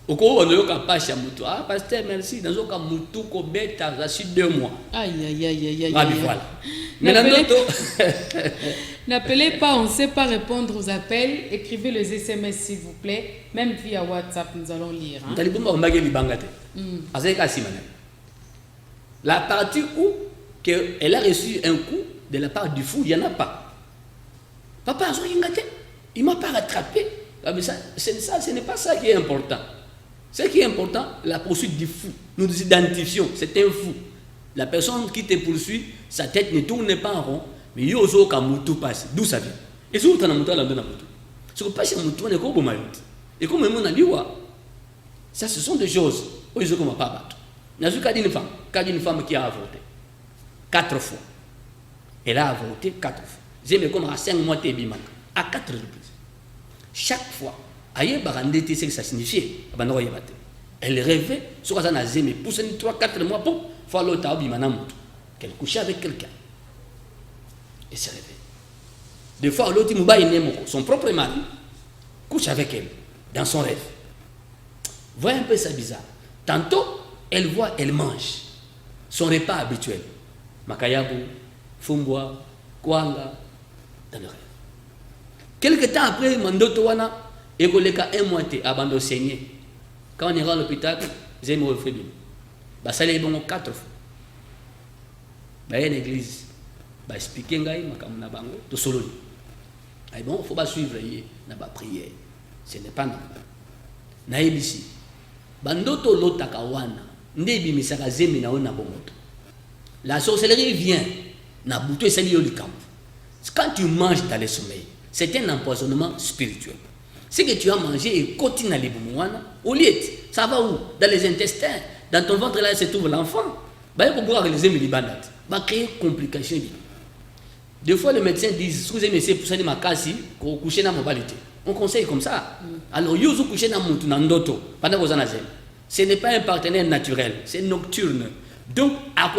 B: Oko on yoka pasha mutu. Ah pasteur merci. Dans aucun mutu ko beta ça sur 2 mois.
A: Aïe aïe aïe aïe aïe.
B: Ah
A: aïe.
B: voilà. Maintenant
A: N'appelez pas, on ne sait pas répondre aux appels. Écrivez les SMS s'il vous plaît. Même via WhatsApp, nous allons lire. Hein?
B: La partie où elle a reçu un coup de la part du fou, il n'y en a pas. Papa, il ne m'a pas rattrapé. Ah, mais ça, ce n'est pas ça qui est important. Ce qui est important, la poursuite du fou. Nous nous identifions, c'est un fou. La personne qui te poursuit, sa tête ne tourne pas en rond, mais il y a aussi un moutou passe. D'où ça vient? Et si vous avez un moutou, là, ce que passe un moutou, on est comme un maillot. Et comme on a dit, ça, ce sont des choses où ils ont pas battu. Il y a une femme qui a avorté 4 fois. Elle a avorté 4 fois. J'ai comme à 5 mois, à 4 reprises. Chaque fois, aïe, c'est ce que ça signifiait. Elle rêvait, sur la zone, mais pour 3-4 mois, pour faire l'autre, qu'elle couchait avec quelqu'un. Et s'est réveillée. Des fois, l'autre, son propre mari, couche avec elle, dans son rêve. Voyez un peu ça bizarre. Tantôt, elle voit, elle mange son repas habituel. Makayabu, Fumbwa, Kwanga, dans le rêve. Quelque temps après, Mandoto Wana, Egoleka 1 mois, abandon saigné. Quand on ira à l'hôpital, j'ai mon reflet. Ça les bon 4 fois. Il y a une église. Il explique tout solo. Il ne faut pas suivre la prière. Ce n'est pas normal. Naïbisi. Bandoto lotakawana. Ndebi misaka zemi na ona bomoto. La sorcellerie vient. Na bouto esali yo likambo. Quand tu manges dans le sommeil, c'est un empoisonnement spirituel. Ce que tu as mangé et continue à l'éboumoana, au lieu, ça va où? Dans les intestins. Dans ton ventre là se trouve l'enfant. Il faut pouvoir réaliser mes libanat. Va créer complications. Des fois, les médecins disent, si vous aimez ces poussées de ma casse, qu'on couche dans ma mobilité. On conseille comme ça. Alors, vous couchez dans mon ndoto pendant que vous en avez. Ce n'est pas un partenaire naturel, c'est nocturne. Donc, à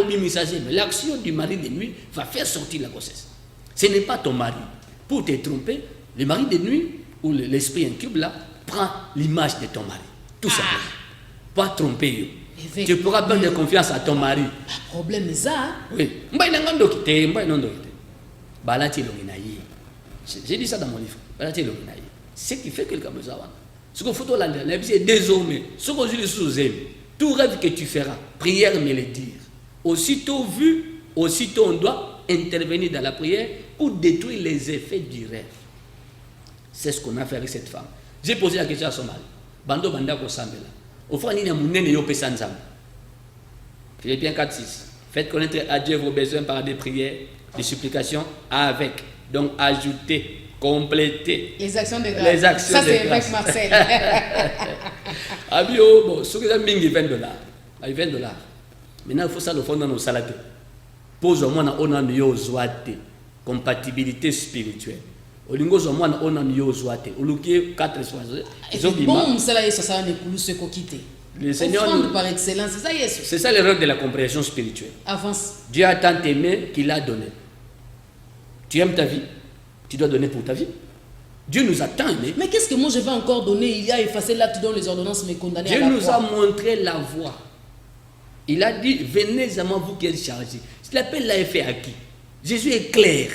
B: l'action du mari de nuit va faire sortir la grossesse. Ce n'est pas ton mari. Pour te tromper, le mari de nuit ou l'esprit incube là prend l'image de ton mari. Tout simplement. Pas tromper. Tu pourras donner confiance à ton mari.
A: Le problème est ça.
B: Oui. J'ai dit ça dans mon livre. Ce qui fait que le Kamezawan. Ce qu'il faut dans la vie, c'est désormais. Ce que je sous tout rêve que tu feras, prière me le dire. Aussitôt vu, aussitôt on doit intervenir dans la prière pour détruire les effets du rêve. C'est ce qu'on a fait avec cette femme. J'ai posé la question à son mari. Bando banda ko sambela. Au fond, il y a mon nez yo pesanzam. Philippiens 4:6. Faites connaître à Dieu vos besoins par des prières, des supplications avec. Donc ajouter, compléter.
A: Les actions de grâce.
B: Les actions
A: ça,
B: de
A: c'est
B: grâce.
A: avec Marcel.
B: Abio, bon, ce que j'ai mis, $20. $20. Maintenant, il faut ça le fond dans nos salades. Pose-moi dans on a mieux zoate. Compatibilité spirituelle. Olingo zomwana on a mieux zoate. Oluki 4 soirs.
A: Bon, cela est ça ne coule ce coquité.
B: Le Seigneur
A: offrande par excellence, c'est ça Yesu.
B: C'est ça l'erreur de la compréhension spirituelle.
A: Avance.
B: Dieu a tant aimé qu'il a donné. Tu aimes ta vie, tu dois donner pour ta vie. Dieu nous a tant aimé.
A: Mais qu'est-ce que moi je vais encore donner? Il y a effacé l'acte dont les ordonnances me condamnaient.
B: Dieu nous a montré la voie. Il a dit, venez à moi, vous qui êtes chargés. L'appel l'a fait à qui? Jésus est clair.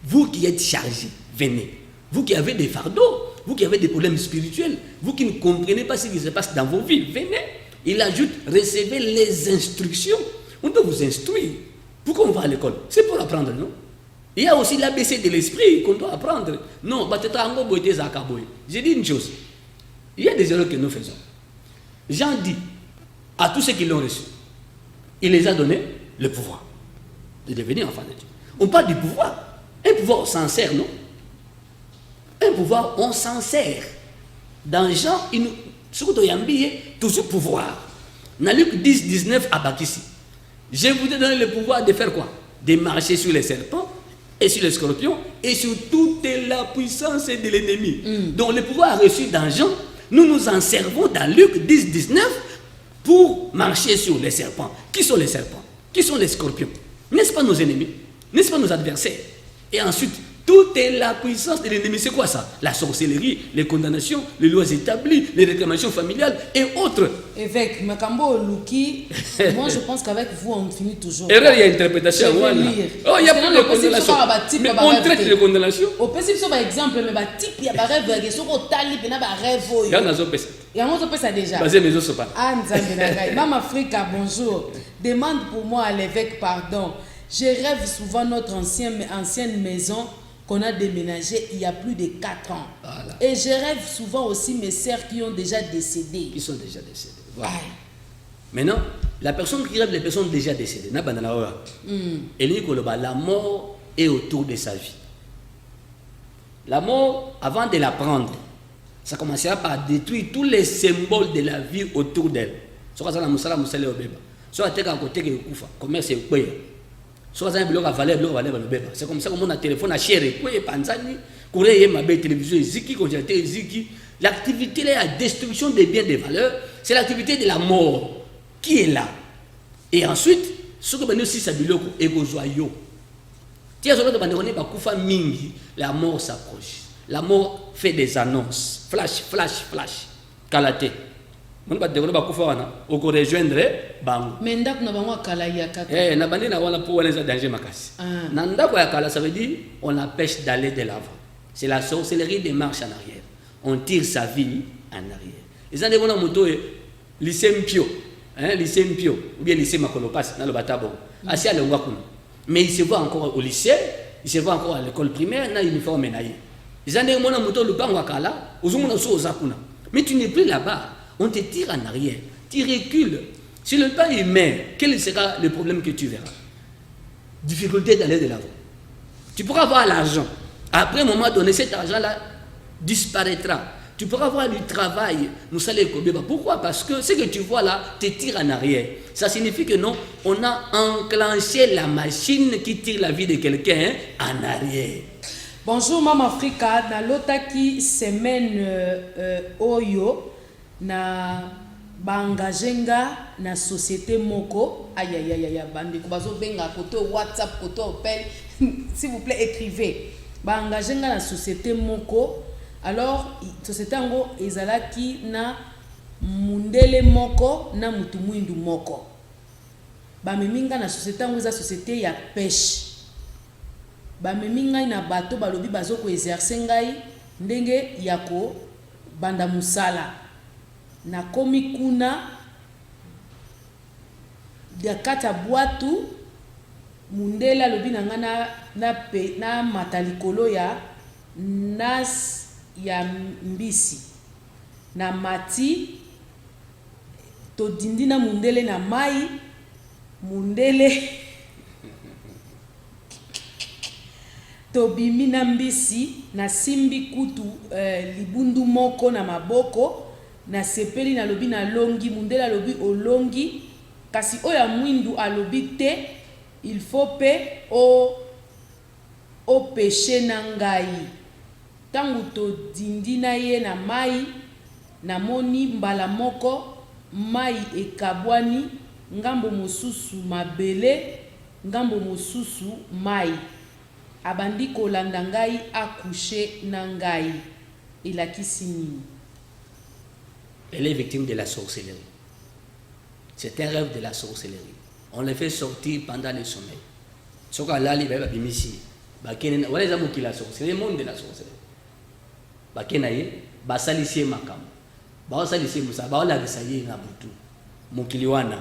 B: Vous qui êtes chargés, venez. Vous qui avez des fardeaux, vous qui avez des problèmes spirituels, vous qui ne comprenez pas ce qui se passe dans vos vies, venez. Il ajoute, recevez les instructions. On doit vous instruire. Pourquoi on va à l'école? C'est pour apprendre, non? Il y a aussi l'ABC de l'esprit qu'on doit apprendre. Non, j'ai dit une chose. Il y a des erreurs que nous faisons. Jean dit à tous ceux qui l'ont reçu, il les a donné le pouvoir de devenir enfants de Dieu. On parle du pouvoir. Un pouvoir, on s'en sert, non? Un pouvoir, on s'en sert. Dans Jean, il nous tout ce pouvoir. Dans Luc 10:19 à Bakissi. Je vous ai donné le pouvoir de faire quoi? De marcher sur les serpents et sur les scorpions et sur toute la puissance de l'ennemi. Donc le pouvoir reçu dans Jean, nous nous en servons dans Luc 10:19 pour marcher sur les serpents. Qui sont les serpents? Qui sont les scorpions? N'est-ce pas nos ennemis? N'est-ce pas nos adversaires? Et ensuite, Tout est la puissance de l'ennemi. C'est quoi ça? La sorcellerie, les condamnations, les lois établies, les réclamations familiales et autres.
A: Évêque, Makambo Luki, moi je pense qu'avec vous on finit toujours.
B: Erreur, il y a interprétation.
A: Je vais lire.
B: Oh, il y a plus de condamnation. Mais on traite les condamnations.
A: Au principe, c'est par exemple, mais bah type, il y a des rêves, il y a des tali, il y a des rêves.
B: Il y a des rêves.
A: Il y a des ça déjà.
B: Basé mes os pas.
A: Mam Africa, bonjour. Demande pour moi à l'évêque pardon. Je rêve souvent notre ancienne maison qu'on a déménagé il y a plus de 4 ans. Voilà. Et je rêve souvent aussi mes sœurs qui ont déjà décédé.
B: Qui sont déjà décédées. Voilà. Maintenant, la personne qui rêve les personnes déjà décédées, la mort est autour de sa vie. La mort, avant de la prendre, ça commencera par détruire tous les symboles de la vie autour d'elle. Soit ça la musala musala obeba. Soit à côté que kufa, commerce est payé. Soit ça bloc à valeur obeba. C'est comme ça que mon téléphone a cher et panzani, courir ma belle télévision ziki congélateur ziki. L'activité de la destruction des biens de valeur, c'est l'activité de la mort qui est là. Et ensuite, ce que nous aussi sabiloko et gozoyo. Tia zolo de bandone ba kufa mingi, la mort s'approche. La mort fait des annonces. Flash, flash, flash. Kalate. Mon ba dekono ba kufa wana, oko rejoindre bango.
A: Mais ndako na bango kala ya kaka.
B: Na bandi na wana pour wana za danger makasi. Na ndako ya kala ça veut dire on l'empêche d'aller de l'avant. C'est la sorcellerie des marches en arrière. On tire sa vie en arrière. Et ça devant moto lycée Mpio, lycée Mpio ou bien lycée Makolopas dans le Batabo. Assis à l'Ongakuna. Mais il se voit encore au lycée, il se voit encore à l'école primaire, dans l'uniforme ménaillé. Ils ont dit mon moto le banc wakala, mais tu n'es plus là-bas. On te tire en arrière, tu recules. Sur le plan humain, quel sera le problème que tu verras? Difficulté d'aller de l'avant. Tu pourras avoir l'argent. Après un moment donné, cet argent-là disparaîtra. Tu pourras avoir du travail. Pourquoi? Parce que ce que tu vois là te tire en arrière. Ça signifie que non, on a enclenché la machine qui tire la vie de quelqu'un en arrière.
A: Bonjour Mama Africa, na lotaki semaine oyo na bangajenga na société moko aïe bande ko bazo benga koto WhatsApp koto appel s'il vous plaît écrivez bangajenga na société moko. Alors société ngo ezalaki na mundele moko na mutu mwindu moko bameminga na société ngo za société ya pêche bameminga na bato balobi bazoko exercer ngai ndenge yako banda musala na komi kuna dakata bwatu mundele alobi na ngana na matalikolo ya nas ya mbisi na mati to dindi na mundele na mai mundele to bimi na mbisi na simbi kutu libundu moko na maboko na sepeli na lobi na longi mundele alobi olongi kasi oya mwindu alobi te il faut pe o péché na ngai. Tangu to dindi na ye na mai na moni mbala moko mai ekabwani ngambo mosusu mabele ngambo mosusu mai abandi kolanda ngai accouché na ngai elakisi nini?
B: Elle est victime de la sorcellerie. C'est un rêve de la sorcellerie. On les fait sortir pendant le sommeil. Soka lali ba bimisi ba kenen wala za mukila sorcellerie, le monde de la sorcellerie. Bakenaye basalisi makambo basalisi musala baolagisa na butu mokiliwana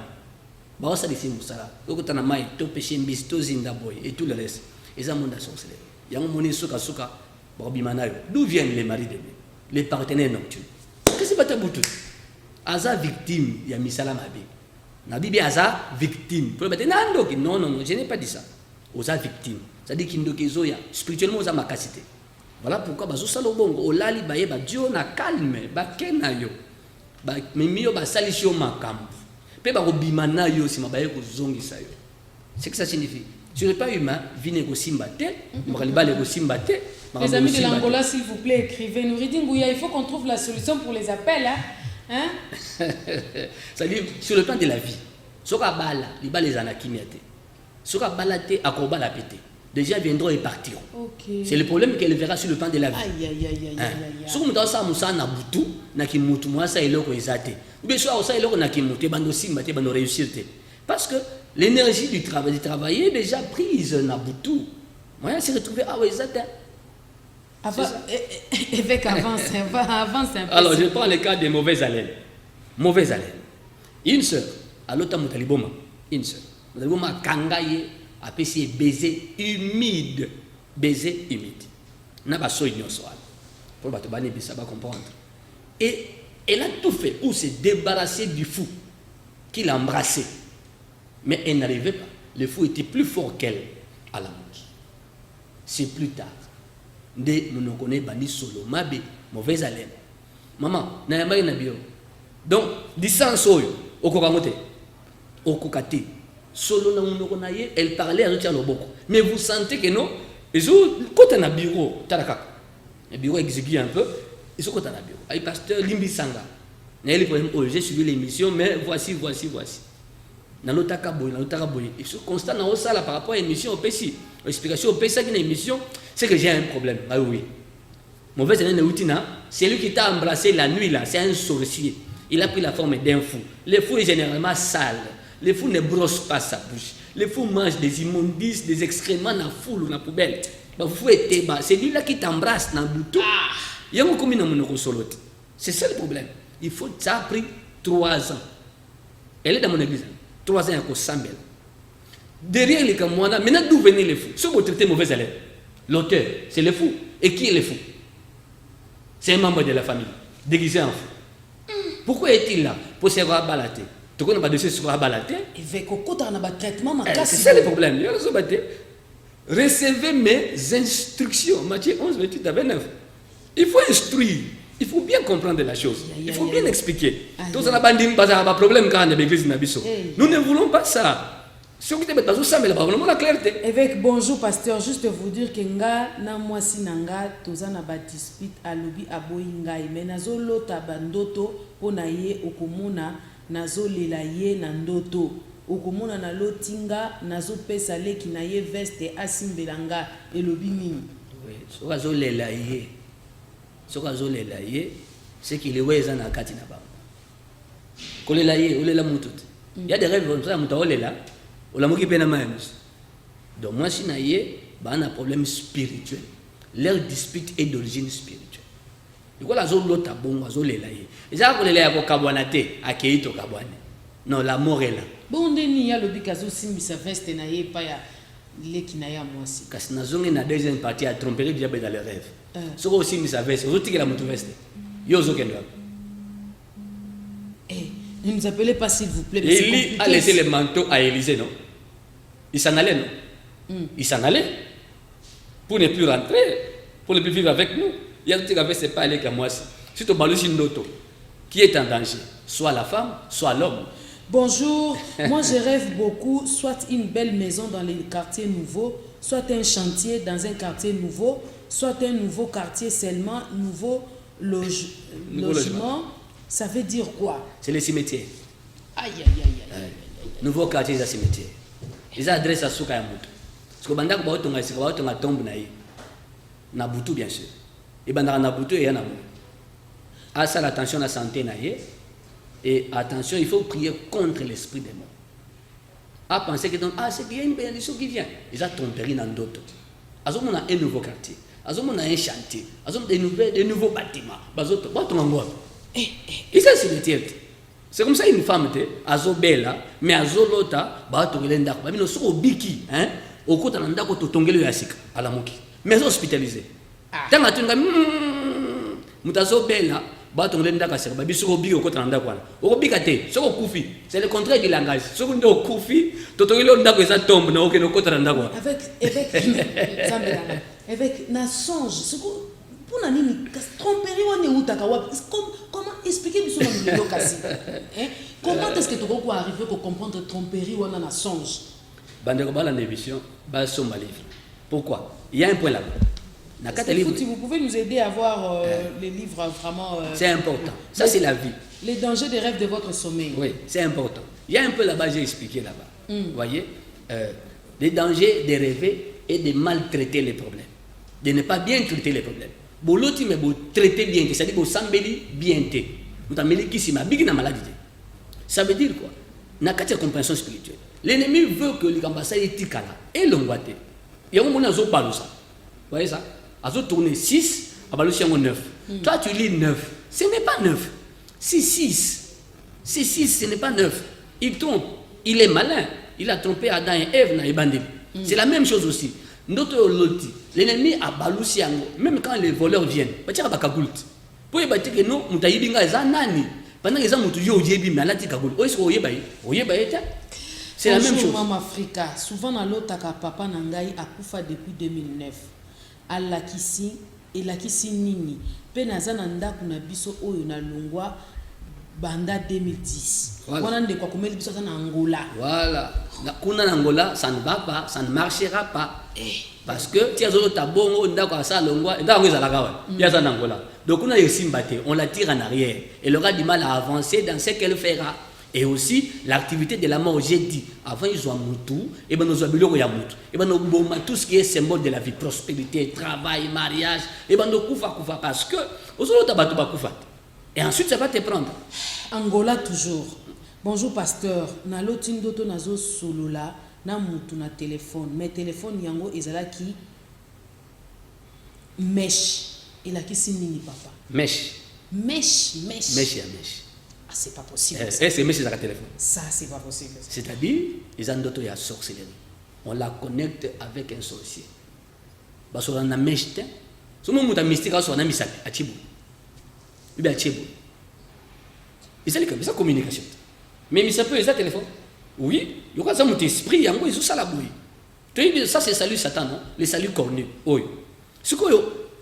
B: basalisi musala okutana mai to péché mbisi to zinda boy et tout le reste eza monde sorcellerie yango moni suka babimanayo. D'où viennent les maris de les partenaires nocturnes? Qu'est-ce que bata butu aza victime ya misala mabe na bibi aza victime pour bata nandoki non je n'ai pas dit ça. Oza victime c'est-à-dire kindoki zoya spirituellement oza makasité. Voilà pourquoi bazosala bongo olali bayeba dio na calme bakena yo ba mimio basalisio makambo pe ba robimana yo sima baye kozongisa yo. C'est que ça signifie sur le plan humain vine ko simbate makalibale ko simbate.
A: Les amis de l'Angola, s'il vous plaît, écrivez nous. Ridingouya, il faut qu'on trouve la solution pour les appels hein?
B: Ça veut dire sur le plan de la vie soka bala libale zana kimiate soka balate akoba la pété Déjà viendront et partiront.
A: Okay.
B: C'est le problème qu'elle verra sur le plan de la vie.
A: Aïe, aïe, aïe, aïe, aïe.
B: Si vous avez ça na butu, na kimutu, moi ça est là que ça te. Ou bien soit ça est là que na kimutu, bando simba, bando réussir te. Parce que l'énergie du travail est déjà prise na butu. Moi, s'est retrouvé à Ouezate.
A: Évêque, avance un peu.
B: Alors, je prends le cas des mauvaises haleines. Mauvaise haleine. Une sœur, à l'autre Moutaliboma, une sœur. Moutaliboma kangaye, appelé baiser humide. Baiser humide. N'a pas so ignon soal. Pour que ça va comprendre. Et elle a tout fait pour se débarrasser du fou qui l'a embrassé. Mais elle n'arrivait pas. Le fou était plus fort qu'elle à la mort. C'est plus tard. Dès que nous connaissons Bandi Solo, Mabe, mauvaise haleine. Maman, n'a pas de bio. Donc, distance au Kokamote, au Kokate, Solo na elle parlait à l'autre. Mais vous sentez que non, quand on a un bureau, le bureau exécute un peu, ils sont quand on a un bureau. Le pasteur Limbi Sanga, j'ai suivi l'émission, mais voici. Ils sont constants dans ça par rapport à l'émission au PC. L'explication au PC qui est une émission, c'est que j'ai un problème. Ah oui. Mauvaise année c'est lui qui t'a embrassé la nuit là, c'est un sorcier. Il a pris la forme d'un fou. Le fou est généralement sale. Le fou ne brosse pas sa bouche. Le fou mange des immondices, des excréments dans la foule ou dans la poubelle. C'est lui là qui t'embrasse dans le bouton. Il y a un commun dans mon solo. C'est ça le problème. Il faut ça a pris 3 ans. Elle est dans mon église. 3 ans à cause Sambel. Derrière les Kamwana, maintenant d'où venaient les fous? Ceux qui ont traité mauvaise haleine. L'auteur, c'est le fou. Et qui est le fou? C'est un membre de la famille, déguisé en fou. Pourquoi est-il là? Pour se voir balater. Tu connais pas de se voir balater? C'est ça le problème. Recevez mes instructions. Matthieu 11, 28 à 29. Il faut instruire. Il faut bien comprendre la chose. Il faut bien expliquer. Nous ne voulons pas ça.
A: Évêque, bonjour pasteur, juste vous dire que nga na mwasi nanga toza na ba dispute alobi aboyi ngai mais nazo lota bandoto pona ye okomona nazo lela ye na ndoto okomona na lotinga nazo pesa leki na ye veste asimbelanga elobi nini.
B: Oui, so kazo lela ye. So kazo lela ye, c'est qu'il est weza na kati na ba. Kolela ye, olela mutu. Il y a des rêves comme ça mutu olela. Donc moi si naïe, bah un problème spirituel. Leur dispute est d'origine spirituelle. Du coup la zone l'autre bon, la zone l'elaye. Et ça qu'on l'elaye pour kabwanate, à keito kabwane. Non, la mort est là.
A: Bon deni ya lobi kazo simbi sa veste naïe pas ya leki naïe moi aussi.
B: Parce que nazongi na deuxième partie à tromperie déjà dans les rêves. Ce qu'on simbi sa veste, vous dites la mutu veste. Yozo kendo.
A: Ne nous appelez pas s'il vous plaît.
B: Élie a laissé le manteau à Élisée, non? Il s'en allait, non? Il s'en allait pour ne plus rentrer, pour ne plus vivre avec nous. Il y a tout qui avait ses pas avec moi. Si tu parles d'une auto, qui est en danger? Soit la femme, soit l'homme.
A: Bonjour, moi je rêve beaucoup, soit une belle maison dans les quartiers nouveaux, soit un chantier dans un quartier nouveau, soit un nouveau quartier seulement, nouveau logement. Ça veut dire quoi?
B: C'est le cimetière.
A: Aïe, aïe, aïe, aïe.
B: Nouveau quartier, c'est le cimetière. Ils adressent à Souka Yamutu. Parce que Banda Baotonga, c'est Baotonga tombe naïe. Nabutu, bien sûr. Et Banda Nabutu, il y a Nabutu. À ça, l'attention à la santé naïe. Et attention, il faut prier contre l'esprit des morts. À penser que c'est qu'il y a une bénédiction qui vient. Ils ont trompé dans d'autres. Ils ont un nouveau quartier. Ils ont un chantier. Ils ont des nouveaux bâtiments. Et ça, c'est le théâtre. C'est comme ça une femme, azo bella, mais azo lota, ba to gelenda, ba bino soko biki, hein, okota na ndako to tongelo ya sika ala moki. Mais hospitalisé. Tanga tunga mutazo bella, ba to gelenda ka sika, ba biso biki okota na ndako ala. Okobika te, soko kufi. C'est le contraire du langage. Soko ndo kufi, to tongelo ndako eza tombe na okeno okota na ndako.
A: Avec na songe, soko pour nani tromperie wane utaka wapi? Comment expliquer nous sommes dans le cas? Comment est-ce que tu peux arriver à comprendre tromperie ou na songe?
B: Bandeko bala l'émission, ba somma livre. Pourquoi? Il y a un point là.
A: Si vous pouvez nous aider à voir les livres vraiment.
B: C'est important. Ça c'est la vie.
A: Les dangers des rêves de votre sommeil.
B: Oui, c'est important. Il y a un peu là-bas, j'ai expliqué là-bas. Vous voyez, les dangers de rêver est de maltraiter les problèmes, de ne pas bien traiter les problèmes. Boloti mais vous traiter bien, c'est-à-dire vous sambeli bien te. Vous t'ameli qui s'ima big na maladie. Ça veut dire quoi? N'a qu'à la compréhension spirituelle. L'ennemi veut que les ambassades est tikala et l'onguate. Il y a un moment où ça. Vous voyez ça? Azo tourner 6, à baloucher 9. Toi tu lis 9. Ce n'est pas 9. C'est 6. C'est 6, ce n'est pas 9. Il trompe. Il est malin. Il a trompé Adam et Ève na ebandeli. C'est la même chose aussi. Notre loti, l'ennemi a balousi yango. Même quand les voleurs viennent, batia bakagoult. Pour y bâtir que non, mutayibinga eza nani. Pendant que ça mutu yo yebi mais alati kagoult. Oyeso oyebaye. Oyebaye ta. C'est la même chose.
A: Maman Africa, souvent dans l'autre papa nangai akufa depuis 2009. Alakisi elakisi nini. Pe nazana ndaku na biso oyo na longwa banda 2010. Voilà.
B: Voilà. Kuna Angola, ça ne va pas, ça ne marchera pas. Parce que tiens tabongo ndako asa longwa ndako ezalaka ya za Angola. Donc on a on la tire en arrière. Elle aura du mal à avancer dans ce qu'elle fera. Et aussi l'activité de la mort, j'ai dit avant ils ont mutu et ben nous abiloko ya mutu. Et ben nous tout ce qui est symbole de la vie, prospérité, travail, mariage, et ben nous kufa parce que ozolo tabatu bakufa. Et ensuite ça va te prendre.
A: Angola toujours. Bonjour pasteur, na lotindoto nazo solola na mutu na téléphone. Mais téléphone yango ezala ki mesh. Il a qui signe papa.
B: Mesh.
A: Mesh.
B: Mesh ya mesh.
A: Ah c'est pas possible.
B: C'est mesh sur téléphone.
A: Ça c'est pas possible.
B: C'est-à-dire ils ont d'autres ya sorcellerie. On la connecte avec un sorcier. Parce qu'on a mesh. Ce moment où mystique on a mis ça à Chibu. Il y a Chibu. Et c'est comme ça communication. Mais ça peut être téléphone. Oui, il y a un esprit, il y a un ça la bouille. Ça c'est salut Satan, non? Le salut cornu. Oui. Ce que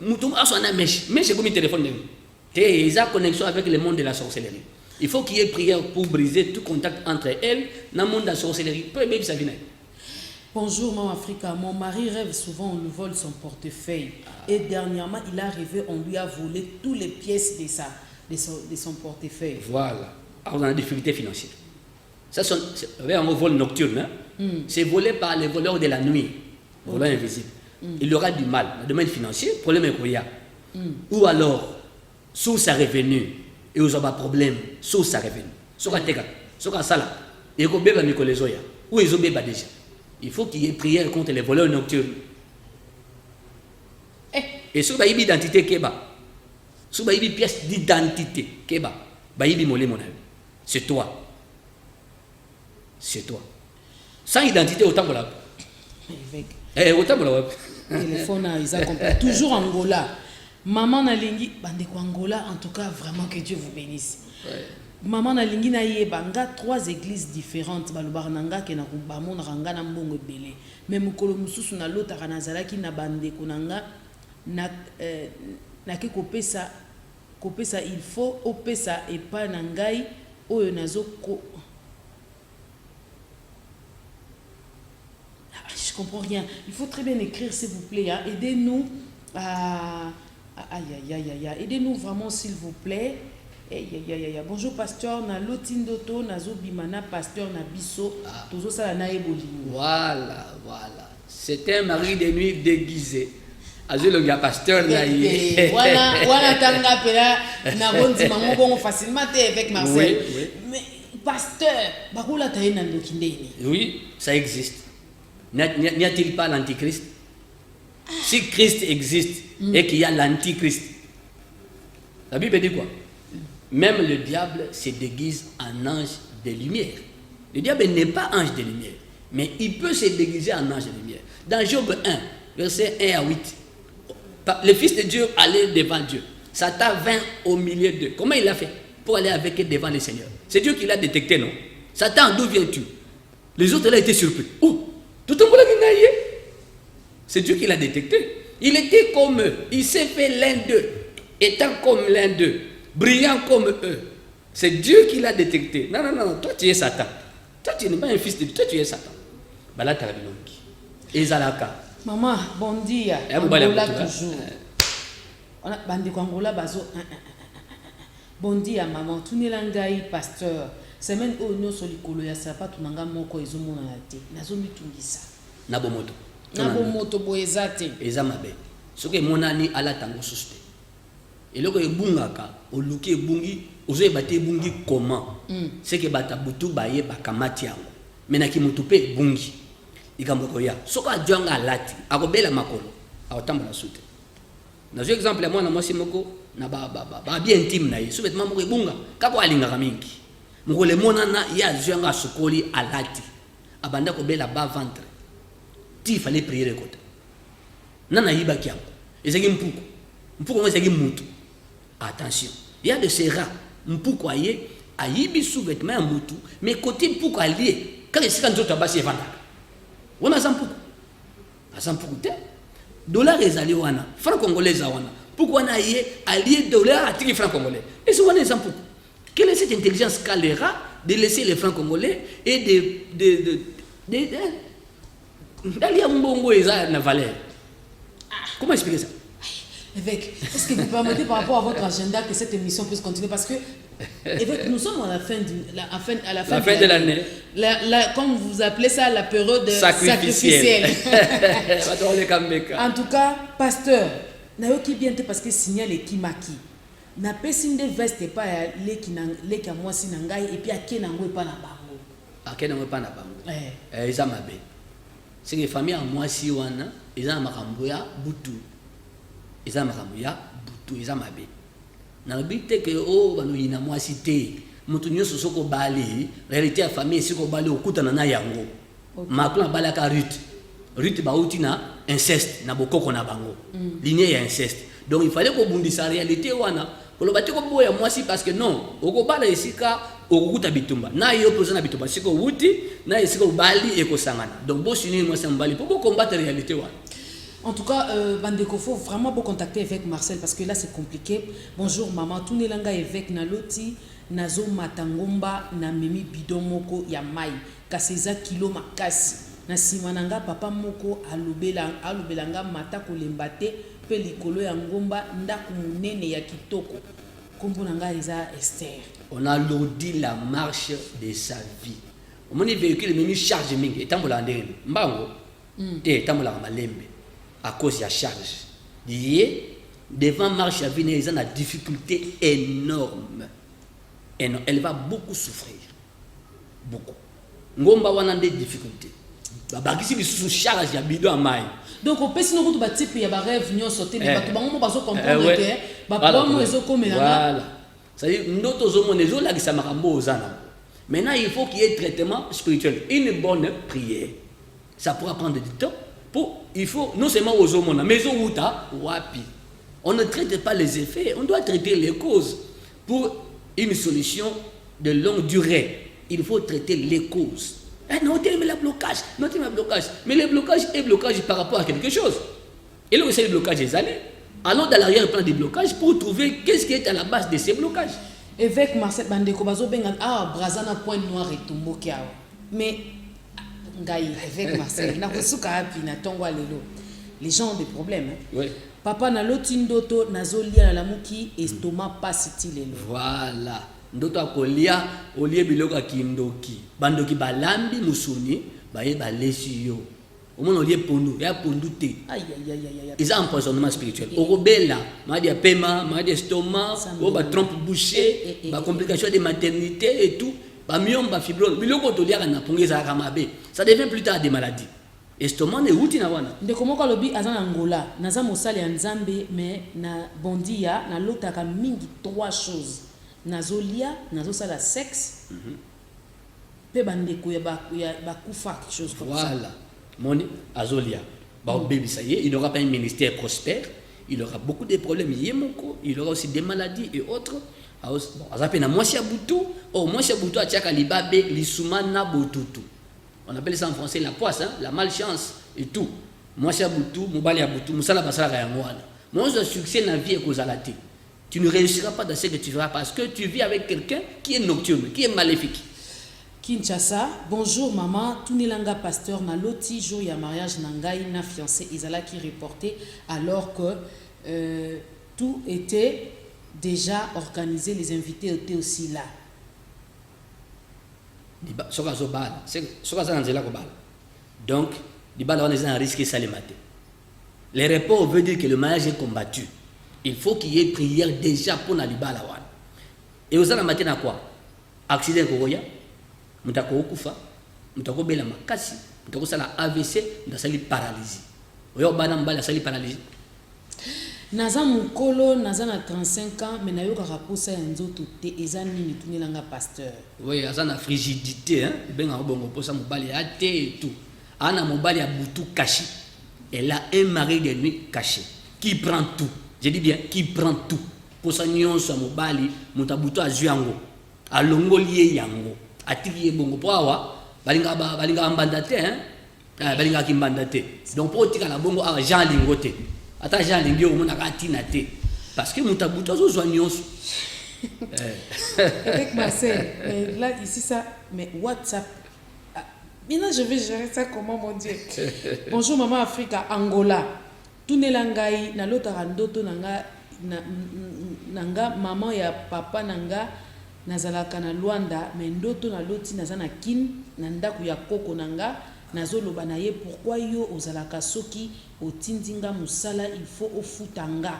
B: mouton a son mèche, mais c'est comme un téléphone. Il y a connexion avec le monde de la sorcellerie. Il faut qu'il y ait prière pour briser tout contact entre elle dans le monde de la sorcellerie.
A: Bonjour Maman Africa, mon mari rêve souvent, on lui vole son portefeuille. Et dernièrement, il a rêvé, on lui a volé toutes les pièces de son portefeuille.
B: Voilà. Alors, on a des difficultés financières. Ça, c'est un vol nocturne. Hein? C'est volé par les voleurs de la nuit, voleurs invisibles. Il aura du mal, le domaine financier, problème économique. Ou alors, sous sa revenu, et vous avez un problème, sous sa revenu. Sous sa tega, sous sa sala, et vous avez un Zoya, ou ils ont déjà. Il faut qu'il y ait prière contre les voleurs nocturnes. Et sous la identité Keba, sous la pièce d'identité Keba, Baïbi Molé mon ami. C'est toi. C'est toi. Sans identité, autant que la. Autant que la.
A: Téléphone à Isa complet. Toujours Angola. Maman Nalingi, Bandeko Angola, en tout cas, vraiment que Dieu vous bénisse. Ouais. Maman Nalingi na yebanga 3 églises différentes. Balubarnanga ke na kubamo na ranga na mbongo belé. Même kolo mususu na lota kanazala ki na bandeko nanga na ke kopesa il faut opesa et pas nangai oyo nazo ko. Je comprends rien. Il faut très bien écrire, s'il vous plaît. Hein. Aidez-nous à... Aidez-nous vraiment, s'il vous plaît. Bonjour, pasteur. Na lotindoto, nazo bimana, pasteur na biso. Tozo sala na ebolingo.
B: Voilà. C'est un mari de nuit déguisé. Azo le gars pasteur na yé.
A: Voilà, tanga pela na bondi maman bon facilement avec Marcel. Oui. Mais pasteur, bakola taye na ndokindeni.
B: Oui, ça existe. N'y a-t-il pas l'antichrist? Si Christ existe et qu'il y a l'antichrist, la Bible dit quoi? Même le diable se déguise en ange de lumière. Le diable n'est pas ange de lumière, mais il peut se déguiser en ange de lumière. Dans Job 1, verset 1 à 8, le Fils de Dieu allait devant Dieu. Satan vint au milieu d'eux. Comment il a fait pour aller avec eux devant le Seigneur? C'est Dieu qui l'a détecté, non? Satan, d'où viens-tu? Les autres là étaient surpris. Oh! Tout le monde a. C'est Dieu qui l'a détecté. Il était comme eux. Il s'est fait l'un d'eux. Étant comme l'un d'eux. Brillant comme eux. C'est Dieu qui l'a détecté. Non. Toi tu es Satan. Toi tu n'es pas un fils de Dieu. Toi tu es Satan. Bala Tarabinonki. Ezalaka.
A: Maman, bon dia. Angola toujours. On a bandé Angola bazo. Bon dia maman. Tunelangai pasteur. Semaine où nous sommes likolo ya sapato nanga moko ezomona na te. Nazo mitungisa.
B: Na bomoto.
A: Na bo moto boezate.
B: Eza mabe. Soki monani ala tango suste. Eloko ebungaka, oluki ebungi, ozo ebate ebungi comment? C'est que bata butu baye bakamati yango. Menaki mutu pe ebungi. Ikambo koya. Soki adjanga alati, akobela makolo, akotambola sute. Na zo exemple ya mwana mwasi moko na ba bien intime na ye. So vêtement moko ebunga, kako alingaka mingi. Moko le monana ya adjanga sokoli alati. Abanda kobela ba ventre. Ti fallait prier le côté. Nana yiba kiambo. Ezaki mpuku. Mpuku ngo ezaki mutu. Attention. Il y a de ces rats. Mpuku aye ayibi sous-vêtement ya mutu, mais côté mpuku allié. Quand esika nzoto abasi evanda. Wana zampuku. Azampuku te. Dollar ezali wana. Franc congolais wana. Pourquoi wana aye allié dollar atiki franc congolais. Et c'est wana zampuku. Quelle est cette intelligence qu'a les rats de laisser les francs congolais et d'aller à Mbongo et ça na valeur. Comment expliquer ça?
A: Évêque, est-ce que vous permettez par rapport à votre agenda que cette émission puisse continuer? Parce que, évêque, nous sommes à la fin de
B: l'année.
A: Comme vous appelez ça, la période
B: sacrificielle.
A: En tout cas, pasteur, nayoki bien parce que signal est kimaki. Na pesinde veste pas les qui a moi sinangai et puis à qui n'angwe pas na bango.
B: À qui n'angwe pas na bango. Ils ont mabé. C'est que famille à moi si wana, ils ont makamboya butu. Ils ont makamboya butu, ils ont mabé. Na bité que oh bano ina moi cité. Mutu nyoso soko bali, réalité à famille soko bali okuta na yango. Makla balaka Ruth. Ruth bauti na inceste na bokoko na bango. Lignée ya inceste. Donc il fallait qu'on bondisse sa réalité wana. Pour le bâtir comme moi si parce que non, au bala esika okuta bitumba. Na yo posana bitumba siko wuti, na esika bali eko sangana. Donc bo sini moi sambali pour combattre la réalité wana.
A: En tout cas, Bandeko, faut vraiment beau contacter avec Marcel parce que là c'est compliqué. Bonjour maman, tout nelanga avec Naloti, Nazo Matangomba, na mimi bidomoko ya mai, kaseza kilo makasi. Na simananga papa moko alubelanga mata kolembate pe likolo ya ngomba ndaku munene ya kitoko. Kombo nanga eza Esther.
B: On a alourdi la marche de sa vie. On moni véhicule mini charge mingi etambola ndenge mbango te etambola malembe à cause ya charge. Lié devant marche à vie ils ont une difficulté énorme. Et non, elle va beaucoup souffrir. Beaucoup. Ngomba wana des difficultés. Babakisi bisu charge ya bidon à maille.
A: Donc on peut sinon ba type ya ba rêve nyo sauter mais ba bango bazo comprendre que ba problème ezo comme
B: voilà. Ça dit ndoto zo monezo la kisa makambo ozana. Maintenant il faut qu'il y ait traitement spirituel, une bonne prière. Ça pourra prendre du temps pour il faut non seulement aux hommes mais aux uta wapi. On ne traite pas les effets, on doit traiter les causes pour une solution de longue durée. Il faut traiter les causes. Non, mais le blocage, non, mais le blocage. Mais le blocage est blocage par rapport à quelque chose. Et là où c'est le blocage des années, allons dans l'arrière-plan des blocages pour trouver qu'est-ce qui est à la base de ces blocages.
A: Évêque Marcel Bandeko Bazo Benga, Brazana point noir et Tumbo Kiao. Mais, Gaï, évêque Marcel, les gens ont des problèmes. Hein?
B: Oui.
A: Papa na lotindoto nazolia la muki estomac pas style.
B: Voilà. Ndoto akolia olie biloko kindoki bandoki balambi musuni baye balesi yo omona olie pondu ya pondu te
A: Aïe.
B: ils ont un empoisonnement spirituel orobela maladie ya pema maladie d'estomac o ba trompe bouchée ba complication de maternité et tout ba myomba fibrose biloko toliaka na pongeza kamabe ça devient plus tard des maladies estomac ne uti na wana
A: ndeko moko lobi azana Angola naza mosali ya nzambe mais na bondia na lotaka mingi trois choses nazolia nazosala sexe pe bandeko ya bakufa quelque chose comme ça.
B: Voilà moni azolia ba bébé ça y est il n'aura pas un ministère prospère, il aura beaucoup de problèmes yemoko, il aura aussi des maladies et autres. Bon azapena mwasi butu mwasi butu atiaka libabe lisumana botutu. On appelle ça en français la poisse, hein, la malchance et tout. Mwasi butu mobali ya butu musala basala ya ngwana. Moi je succès na vie ekozalati. Tu ne réussiras pas dans ce que tu feras parce que tu vis avec quelqu'un qui est nocturne, qui est maléfique.
A: Kinshasa, bonjour maman, Tunilanga pasteur na loti jour ya mariage nangai na fiancé Isala qui reportait alors que tout était déjà organisé, les invités étaient aussi là.
B: Donc libala wana eza un risque ça le matin. Les reports veut dire que le mariage est combattu. Il faut qu'il y ait prière déjà pour na libala wana. Et aux la matin à quoi? Accident koya, mutako kufa, mutako bela makasi, mutako sala AVC, ndasali paralysie. Oyo bana mbala sali paralysie.
A: Naza mukolo, naza na 35 ans, mais nayoka raposa ya nzoto te eza nini tunelanga pasteur.
B: Oui, aza na frigidité hein, benga bongo posa mobali ya te et tout. Ana mobali ya butu caché. Elle a un mari de nuit caché qui prend tout. Je dis bien qui prend tout. Posa nyonso mobali mutabutu azwi yango. Alongoli yango. Atiki bongo po awa balinga mbandate hein. Balinga kimbandate. Donc pour tika la bongo a Jean Lingote. Ata Jean Lingi au mona katina te. Parce que mutabutu azozwa nyonso.
A: Avec Marcel, mais là ici ça mais WhatsApp. Maintenant je vais gérer ça comment mon Dieu. Bonjour maman Africa Angola. Tunelangai na lotara ndoto nanga nanga maman ya papa nanga nazalaka na Luanda mais ndoto na loti nazana kin na ndaku ya koko nanga nazoloba na ye pourquoi yo ozalaka soki otindinga musala il faut ofutanga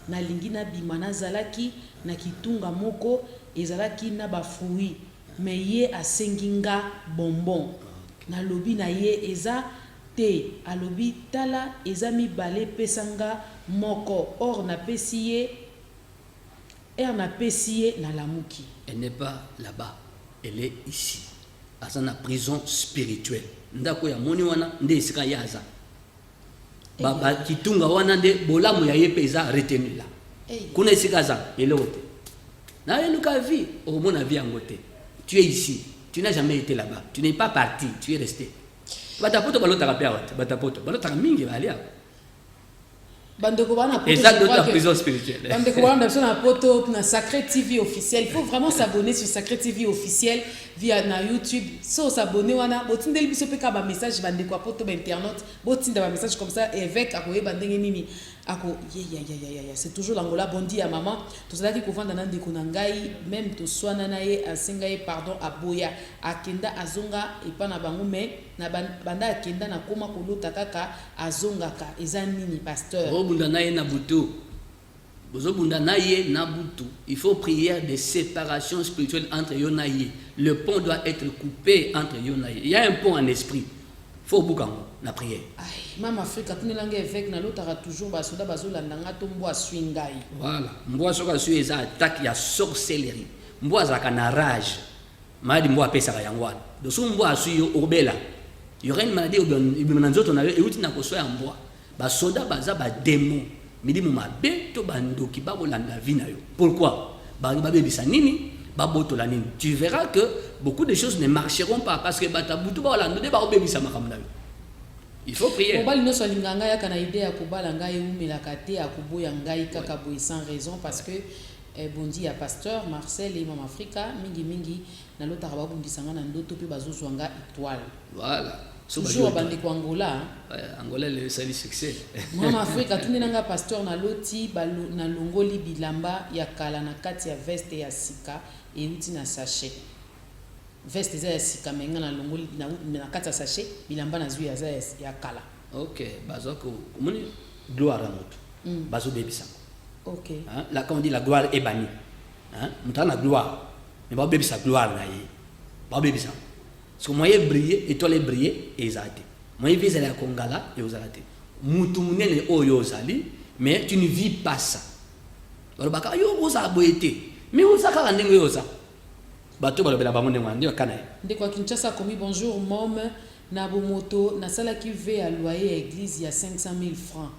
A: na lingina bimana zalaki na kitunga moko ezalaki na bafruit mais ye asenginga bonbon na lobi na ye eza te alobi tala eza mibale pesanga moko or na pesiye na lamuki.
B: Elle n'est pas là-bas, elle est ici. Asa na prison spirituelle. Ndako ya moni wana nde esika yaza. Baba kitunga wana nde bolamu ya yepe eza retenu là. Kuna esika za elote. Na yeluka vie au mona vie angote. Tu es ici, tu n'as jamais été là-bas. Tu n'es pas parti, tu es resté. Batapoto balota kapia batapoto balota mingi balia.
A: Bandeko bana poto.
B: Exact de prison spirituelle.
A: Bandeko bana sur na poto na Sacré TV officiel. Il faut vraiment s'abonner sur Sacré TV officiel via na YouTube. So s'abonner wana botindeli biso pe ka ba message bandeko poto ba internaute. Botinda ba message comme ça évêque akoye bandenge nini ako ya c'est toujours l'Angola bondi ya maman. To zalaki ko vanda na ndeko na ngai même to swana na ye asenga ye pardon aboya akenda azonga epana bango mais na banda akenda na koma kolota kaka azongaka eza nini pasteur.
B: Bunda na ye na butu. Bozo bunda na ye na butu. Il faut prier de séparation spirituelle entre yo na ye. Le pont doit être coupé entre yo na ye. Il y a un pont en esprit. Faut boukango na prière.
A: Ay, Mama Africa tunelanga évêque na lotara toujours basoda bazolanda nga to mbwa swingai.
B: Voilà. Mbwa soka su eza attaque ya sorcellerie. Mbwa zaka na rage. Madi mbwa pesa ka yangwana. Doso mbwa su yo obela. Il y aurait une maladie ibimana nzoto na yo euti na koso ya mbwa. Basoda baza ba démon. Midi mu mabe to bandoki ba bolanda vie na yo. Pourquoi? Ba bebisa nini? Ba botola nini? Tu verras que beaucoup de choses ne marcheront pas parce que batabutu ba bolanda de ba bebisa makambo na yo. Il faut prier.
A: Mobali no so linganga ya kana idée ya kobala ngai umelaka te ya koboya ngai kaka boye sans raison parce que bondi ya pasteur Marcel et Mama Africa mingi na lotaka babundisanga na ndoto pe bazozwanga étoile.
B: Voilà.
A: Toujours bandeko Angola.
B: Angola le sali succès.
A: Mama Africa tunenanga pasteur na loti na longoli bilamba ya kala na kati ya veste ya sika et uti na sachet. Veste za ya sika menga na longoli na kati ya sachet bilamba na zui ya kala.
B: OK, bazoko moni gloire à moto. Bazo bebisa.
A: OK.
B: Hein, là quand on dit la gloire est bannie. Hein, mutana gloire. Mais ba bebisa gloire na ye. Ba bebisa. Parce que moyen briller, étoile briller et zate. Moyen vise la kongala et ozalate. Mutu munene oyo ozali, mais tu ne vis pas ça. Alors baka yo oza boyete. Mais oza ka ndenge oza. Bato balobela bango ndenge ndenge kana.
A: Ndeko Kinshasa komi bonjour mom na bomoto na sala qui veut à loyer à église il y a 500 000 francs.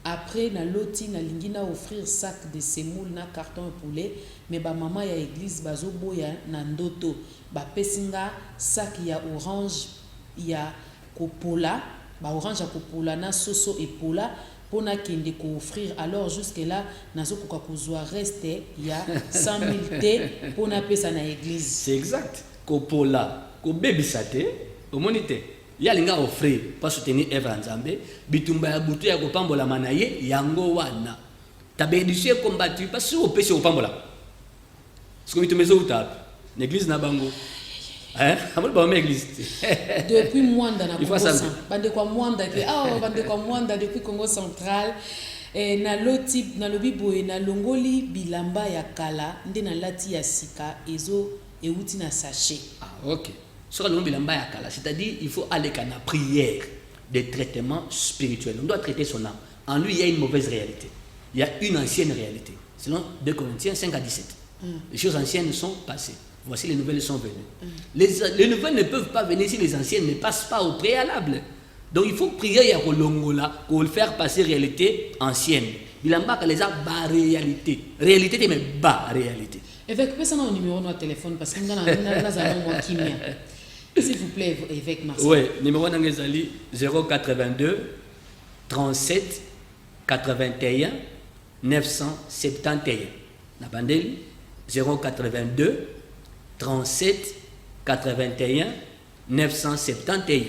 A: Après na loti na lingina offrir sac de semoule na carton poulet mais ba maman ya église bazo boya na ndoto ba pesinga sac ya orange ya kopola ba orange ya kopola na soso epola pona kende ko offrir alors jusque là nazo koka kozwa reste ya 100 000 te pona pesa na église.
B: C'est exact. Kopola ko bebisate au monité. Ya linga offrir pour soutenir Eva Nzambe bitumba ya butu ya kopambola manaye yango wana tabedishe combattu parce que au péché au pambola parce que bitumba zo utap l'église na bango Hein?
A: Depuis Mwanda na
B: Il faut
A: Congo
B: ça.
A: Central. Bande kwa Mwanda ke bande kwa Mwanda depuis Congo Central. Na loti na lobi boye na longoli bilamba ya kala nde na lati ya sika ezo euti na sachet.
B: Ah, ok. Sur le bilamba ya kala, c'est-à-dire il faut aller à la prière, des traitements spirituels. On doit traiter son âme. En lui, il y a une mauvaise réalité. Il y a une ancienne réalité. Selon 2 Corinthiens 5 à 17. Les choses anciennes sont passées. Voici les nouvelles sont venues. Les nouvelles ne peuvent pas venir si les anciennes ne passent pas au préalable. Donc il faut prier à Rolongola pour le faire passer réalité ancienne. Il en bas que les a bas réalité. Réalité, mais bas réalité.
A: Évêque, pèse un numéro de téléphone parce que nous avons un kimia. S'il vous plaît, évêque Marcel.
B: Oui, numéro d'Angezali 082 37 81 971. La bandelle 082 37 81 971.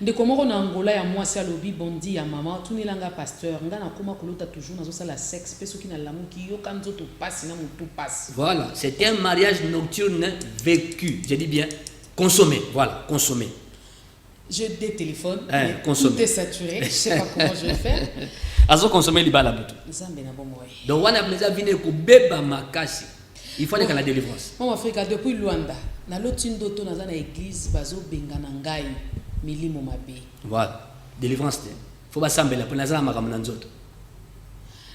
A: Ndeko moko na Angola ya mwasi alobi bondi ya mama tunilanga pasteur nga na koma kolota toujours nazo sala sexe pe soki na lamuki yo kanzo to passe na mutu passe.
B: Voilà, c'était un mariage nocturne vécu. Je dis bien consommé. Voilà, consommé.
A: Je détéléphone,
B: consommé.
A: tout est saturé, je sais pas comment je vais faire.
B: Azo consommer li bala butu.
A: Nzambe na bomo ouais.
B: Donc wana plaisir vine ko beba makasi. Il faut aller à la délivrance.
A: Mon Afrique depuis Luanda, na lotindo to naza na église bazo benga na ngai milimo mabe.
B: Voilà, délivrance. Faut pas sambela pour naza makamuna nzoto.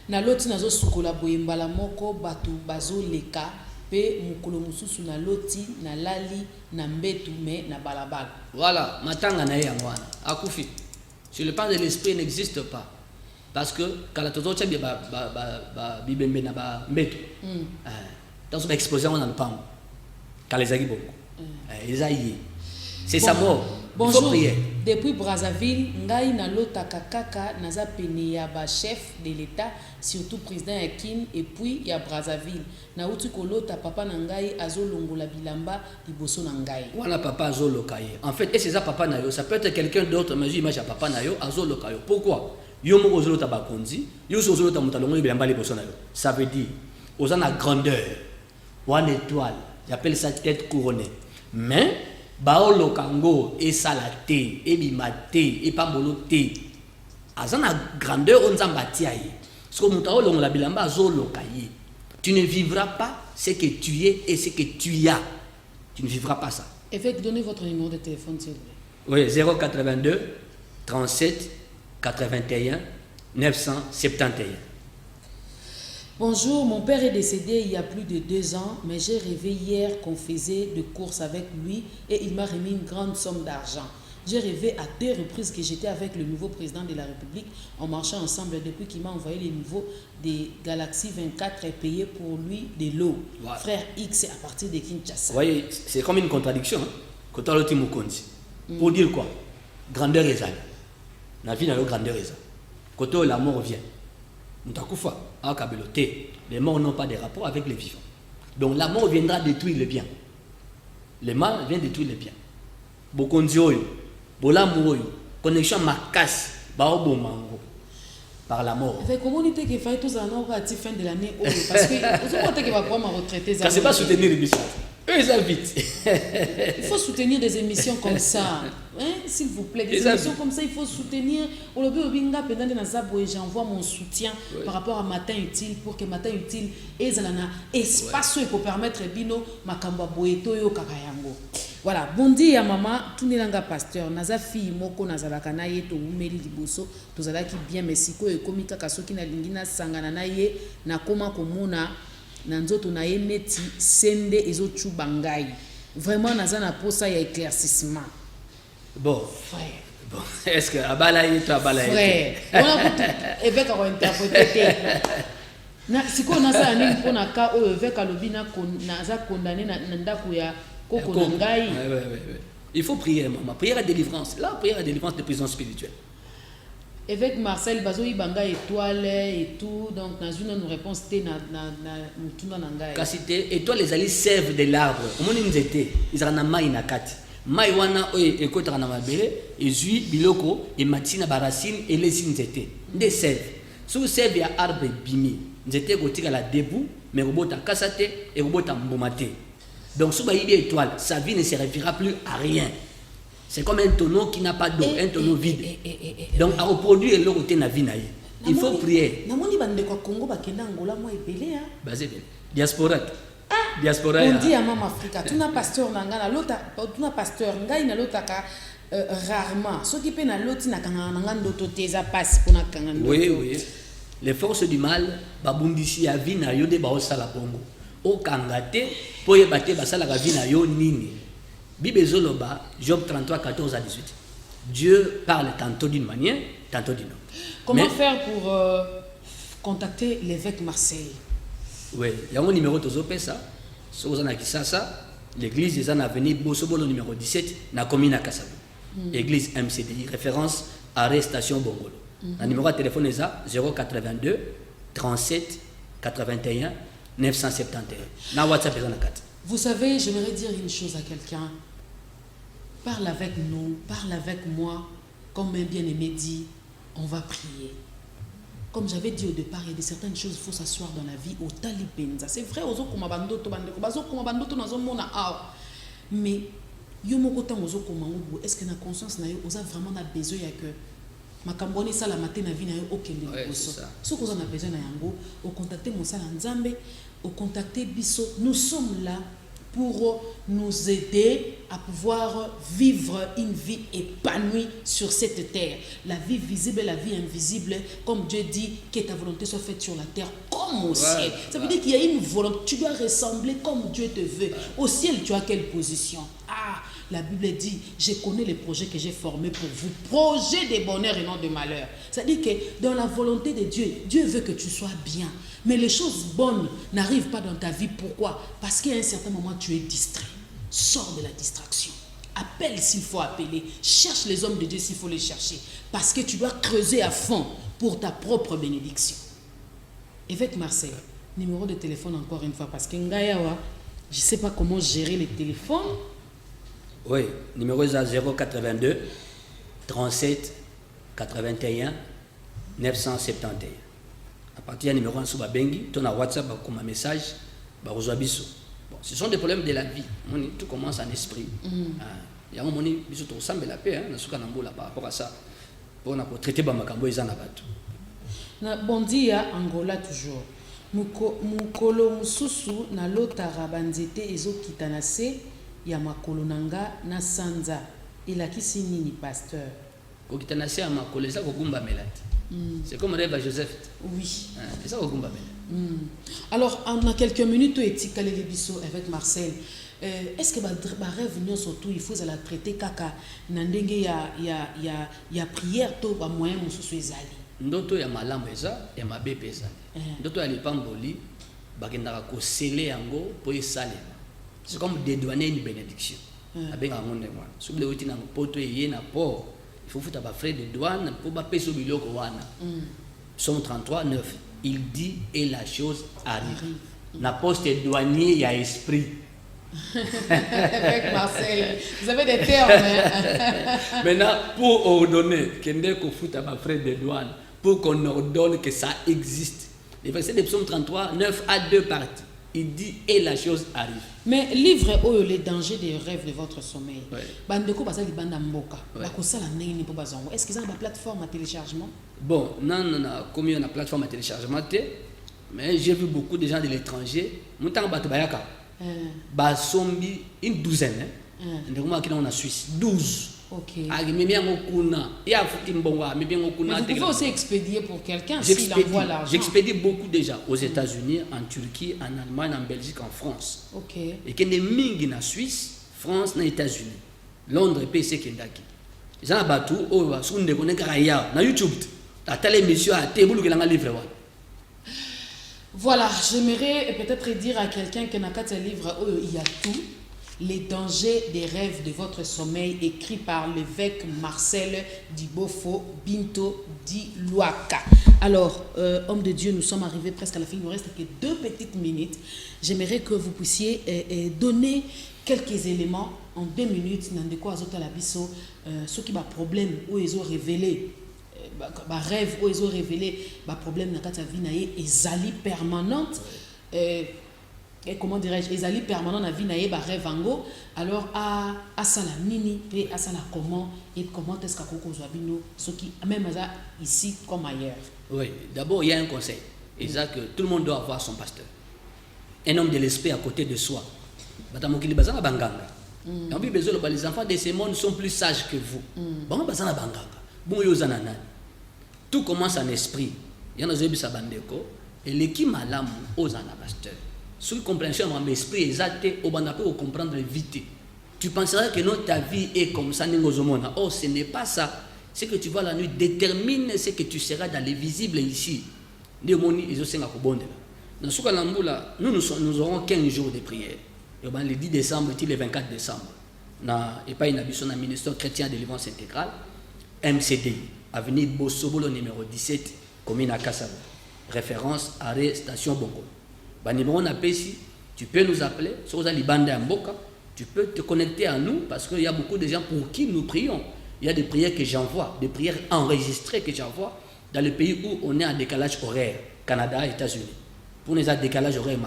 A: Na loti nazo sukola boyembala moko batu bazo leka pe mukolo mususu na loti na lali na mbetu me na balabala.
B: Voilà, matanga na ya mwana akufi. Sur le plan de l'esprit n'existe pas. Parce que quand la toto tchembe ba bibembe na ba mbetu. Dans son explosion dans le pan. Quand les agis beaucoup. Les aïe. C'est sa mort.
A: Bonjour. Depuis Brazzaville, ngai na lota kakaka naza pene ya ba chef de l'État, surtout président Yakin et puis ya Brazzaville. Na uti kolota papa na ngai azolongola bilamba liboso na ngai.
B: Voilà papa azolokaye. En fait, et c'est ça papa nayo, ça peut être quelqu'un d'autre, mais image à papa nayo azolokayo. Pourquoi? Yo mo ozolota bakonzi, yo ozolota mutalongola bilamba liboso nayo. Ça veut dire aux en a grandeur. One étoile, j'appelle ça tête couronnée. Mais baolo kango et salaté et bimaté et pamboloté azana grandeur on zambatiaye parce que mutao long la bilamba zolo kaye tu ne vivras pas ce que tu es et ce que tu as, tu ne vivras pas ça.
A: Évêque, donnez votre numéro de téléphone s'il vous plaît.
B: Oui, 082 37 81 971.
A: Bonjour, mon père est décédé il y a plus de 2 ans, mais j'ai rêvé hier qu'on faisait de courses avec lui et il m'a remis une grande somme d'argent. J'ai rêvé à 2 reprises que j'étais avec le nouveau président de la République. On marchait ensemble depuis qu'il m'a envoyé les niveaux des Galaxy 24 et payé pour lui de l'eau. Wow. Frère X à partir de Kinshasa.
B: Vous voyez, c'est comme une contradiction. Quand on a pour dire quoi? Grandeur est ça. La vie n'a pas grandeur est ça. Quand la mort vient. Les morts n'ont pas de rapport avec les vivants. Donc la mort viendra détruire le bien. Le mal vient détruire le bien. Bokonzioyo, bolamoyo, connexion makas, baobomango par la mort.
A: Comment on dit qu'il faut tous en avoir à la fin de l'année? Parce que vous comptez qu'il va pouvoir me retraiter.
B: Ça c'est pas soutenir les bisous. Eux ils invitent.
A: Il faut soutenir des émissions comme ça. Hein? S'il vous plaît, des émissions comme ça, il faut soutenir. J'envoie mon soutien par rapport à Matin Utile pour que Matin Utile ait un espace pour permettre Bino Makamba Boeto yo Kakayango. Voilà, bondi ya maman, tout nilanga pasteur, naza fille moko nazalaka na ye to umeli liboso, tozalaki bien mesiko e komika kasoki na lingina sangana na ye na koma komona na nzoto na ye neti sende ezochuba ngai. Vraiment naza na posa ya éclaircissement.
B: Bon, frère. Bon, est-ce que abala yeto abala yeto?
A: Frère, on a tout évêque a interprété. Na siko naza nini pona ka o évêque alobina naza condamné na ndako ya koko ngai.
B: Il faut prier maman, prière à délivrance. Là, prière à délivrance de prison spirituelle.
A: Évêque Marcel Bazoï Banga étoile et tout, donc dans une réponse t na mutuna nanga.
B: Kasite étoile les alliés servent de l'arbre. Au monde nous était, ils en a mai na kati. Mai wana oye ekotaka na mabele, ezui biloko et matina barasine et les nzete. Nde serve. Sous serve ya arbre bimi. Nzete kotika la debout, mais robota kasate et robota mbomate. Donc, sous Baïbi étoile, sa vie ne servira plus à rien. C'est comme un tonneau qui n'a pas d'eau, un tonneau vide. Donc, à reproduire l'eau de la vie, il faut prier. Diaspora. Diaspora.
A: On dit à Maman Africa, tu n'as pasteur nangana, l'autre, tu n'as pasteur ngai na l'autre rarement. Ce qui peut na l'autre na kananga ndoto teza passe pour na kananga ndoto.
B: Oui, oui. Les forces du mal, babundisi ya vie na yo de ba osala bongo. O kangate po yebate basala ka vie na yo nini. Bible zoloba, Job 33, 14 à 18. Dieu parle tantôt d'une manière, tantôt d'une autre.
A: Comment faire pour contacter l'évêque Marseille?
B: Oui, il y a un numéro de Zopesa, l'église des Avenue Bosobolo numéro 17, na commune à Kassavu. Église MCDI, référence arrestation Bongolo. Le numéro de téléphone est 082 37 81 971. Na WhatsApp est 4.
A: Vous savez, j'aimerais dire une chose à quelqu'un. Parle avec nous, parle avec moi, comme un bien-aimé dit, on va prier. Comme j'avais dit au départ, il y a de certaines choses, il faut s'asseoir dans la vie au talipenza. C'est vrai, mais est-ce que la conscience n'a vraiment besoin que makamboni sala matin na vie na yo okende liboso. Ce qu'on a besoin na yango, au contacter Monsala Nzambe, au contacter Bisso. Nous sommes là pour nous aider à pouvoir vivre une vie épanouie sur cette terre. La vie visible et la vie invisible, comme Dieu dit, que ta volonté soit faite sur la terre comme au ciel. Ça veut dire qu'il y a une volonté, tu dois ressembler comme Dieu te veut. Au ciel, tu as quelle position? Ah, la Bible dit, je connais les projets que j'ai formés pour vous, projets de bonheur et non de malheur. C'est-à-dire que dans la volonté de Dieu, Dieu veut que tu sois bien. Mais les choses bonnes n'arrivent pas dans ta vie. Pourquoi? Parce qu'à un certain moment, tu es distrait. Sors de la distraction. Appelle s'il faut appeler. Cherche les hommes de Dieu s'il faut les chercher. Parce que tu dois creuser à fond pour ta propre bénédiction. Évêque Marseille, numéro de téléphone encore une fois. Parce que Ngayawa, je ne sais pas comment gérer les téléphones.
B: Oui, numéro 082 37 81 971. À partir du numéro 1 sur Babengi, tu as WhatsApp comme un message, bon, ce sont des problèmes de la vie. Tout commence en esprit. Il y a un moment où tu ressembles la paix, par rapport à ça. Pour traiter les makambo et les
A: bondi à Angola toujours. Mukolo mususu na lotara banzete ezo kitanase ya makolo nanga na sanza. Il a qui signe ni pasteur.
B: Ko kitanase ya makolo eza ko gumba melati. C'est comme rêve à Joseph.
A: Oui.
B: C'est ça ko gumba melati.
A: Alors on a quelques minutes etika les biso avec Marcel. Est-ce que ba rêve nyo surtout il faut la traiter kaka na ndenge ya prière to ba moyen mususu ezali.
B: Ndoto ya malamu eza ya mabe pesa. Ndoto ya lipamboli bakendaka ko sceller yango po esalema. C'est comme dédouaner une bénédiction. Abenga ngonde mwana. Soble oti na poto yé na port. Il faut foutre ba frais de douane pour ba peso biloko wana. Psaume 33 9. Il dit et la chose arrive. Na poste douanier ya esprit.
A: Avec Marcel, vous avez des termes.
B: Maintenant, pour ordonner, qu'on foute à ma frère de douane, pour qu'on ordonne que ça existe. Le verset de Psaume 33, 9 à 2 parties. Il dit et la chose arrive.
A: Mais livre les dangers des rêves de votre sommeil.
B: Bandeko
A: basa li banda mboka. Bakosala nini po bazango. Est-ce qu'ils ont une plateforme à téléchargement?
B: Bon, non, comme il y a une plateforme à téléchargement, mais j'ai vu beaucoup de gens de l'étranger. Montant batubayaka. Basombi une douzaine. On a Suisse 12.
A: Ok.
B: Mais vous
A: pouvez aussi expédier pour quelqu'un s'il envoie l'argent.
B: J'expédie beaucoup déjà aux États-Unis, en Turquie, en Allemagne, en Belgique, en France.
A: Ok.
B: Et qu'il y a des mingi en Suisse, France, aux États-Unis, Londres, PC, Kendaki. Ils ont battu au Sunde Konekaya, na YouTube. La télémission a été boulou que l'on livre.
A: Voilà, j'aimerais peut-être dire à quelqu'un que dans ce livre, il y a tout. Les dangers des rêves de votre sommeil, écrit par l'évêque Marcel Dibofo Binto Di Luaka. Alors, homme de Dieu, nous sommes arrivés presque à la fin. Il ne nous reste que 2 petites minutes. J'aimerais que vous puissiez donner quelques éléments en 2 minutes. Dans de quoi ceux qui ont problème où ils ont révélé. Rêve où ils ont révélé problème dans ta vie et zali permanente. et comment dirais-je, ezali permanent na vie na ye ba rêve ango, alors à sala nini et à sala comment et comment est-ce qu'à koko bino ce qui même ici comme ailleurs.
B: Oui, d'abord il y a un conseil, et ça que tout le monde doit avoir son pasteur, un homme de l'esprit à côté de soi. Batamokili bazana banganga. En plus besoin les enfants de ce monde sont plus sages que vous. Bon bazana banganga. Bon yozana nani. Tout commence en esprit. Il y en a qui bandeko et l'équipe malam ozana pasteur. Sous compréhension mon esprit exacté au bandape au comprendre vite. Tu penseras que non ta vie est comme ça n'ingozomona. Oh, ce n'est pas ça. Ce que tu vois la nuit détermine ce que tu seras dans les visibles ici. Nous aurons 15 jours de prière. Le 10 décembre et le 24 décembre. Et pas une ministère chrétien de délivrance intégrale, MCD, avenue Bossobolo numéro 17, commune à Kassabo. Référence arrêt station Bongo. Numéro ici, tu peux nous appeler, tu peux te connecter à nous parce qu'il y a beaucoup de gens pour qui nous prions. Il y a des prières que j'envoie, des prières enregistrées que j'envoie dans les pays où on est en décalage horaire, Canada, États-Unis. Pour les décalage horaire,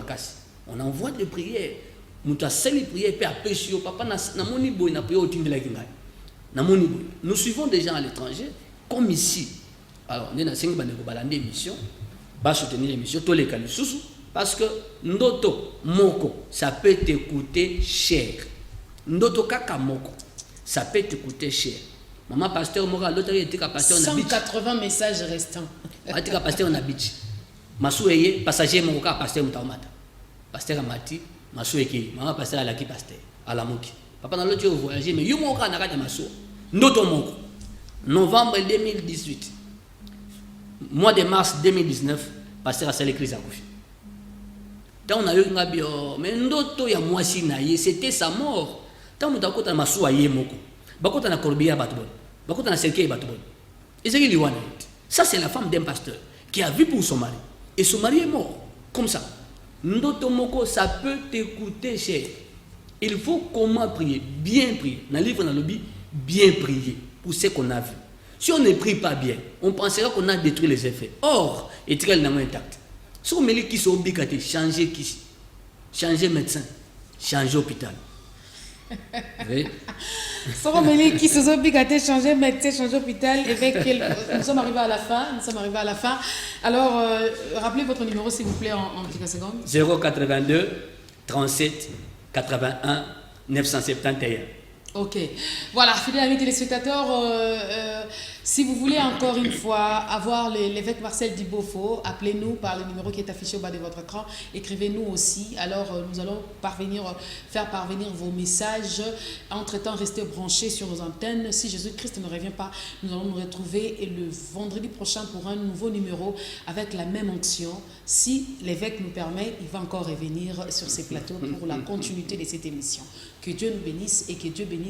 B: on envoie des prières. Nous suivons des gens à l'étranger, comme ici. Alors, nous avons une émission, soutenir l'émission, tous les cas, parce que Ndoto Moko, ça peut te coûter cher. Ndoto Kaka Moko, ça peut te coûter cher. Maman pasteur Mora, l'autre était pasteur
A: 180 messages restants.
B: Était pasteur on habite. Masouye passager Moka pasteur Mutaumata. Pasteur Amati, Masouye maman pasteur Alaki pasteur Alamoki. Papa dans l'autre voyagé mais yo Moka na kata Masou. Ndoto Moko. Novembre 2018. Mois de mars 2019, pasteur a fait l'église à gauche. Tant on a eu un bio, mais Ndoto ya moisi na ye, c'était sa mort. Tant on a côté Masou aye Moko. Bakota na Corbière Batbon, Bakota na Selke Batbon. Ça, c'est la femme d'un pasteur qui a vu pour son mari. Et son mari est mort. Comme ça. Ndoto Moko, ça peut te coûter cher. Il faut comment prier, bien prier. Dans le livre, dans le lobby, bien prier pour ce qu'on a vu. Si on ne prie pas bien, on pensera qu'on a détruit les effets. Or, et très n'est intact. Si on met les qui sont obligés, changer médecin, changer hôpital. Oui.
A: Qui se sont obligés changer médecin, changer hôpital. Nous sommes arrivés à la fin. Alors, rappelez votre numéro s'il vous plaît en quelques secondes.
B: 082 37 81 971.
A: Ok. Voilà, fidèles amis téléspectateurs, si vous voulez encore une fois avoir l'évêque Marcel Dibofo, appelez-nous par le numéro qui est affiché au bas de votre écran. Écrivez-nous aussi. Alors, nous allons faire parvenir vos messages. Entre-temps, restez branchés sur nos antennes. Si Jésus-Christ ne revient pas, nous allons nous retrouver le vendredi prochain pour un nouveau numéro avec la même onction. Si l'évêque nous permet, il va encore revenir sur ces plateaux pour la continuité de cette émission. Que Dieu nous bénisse et que Dieu bénisse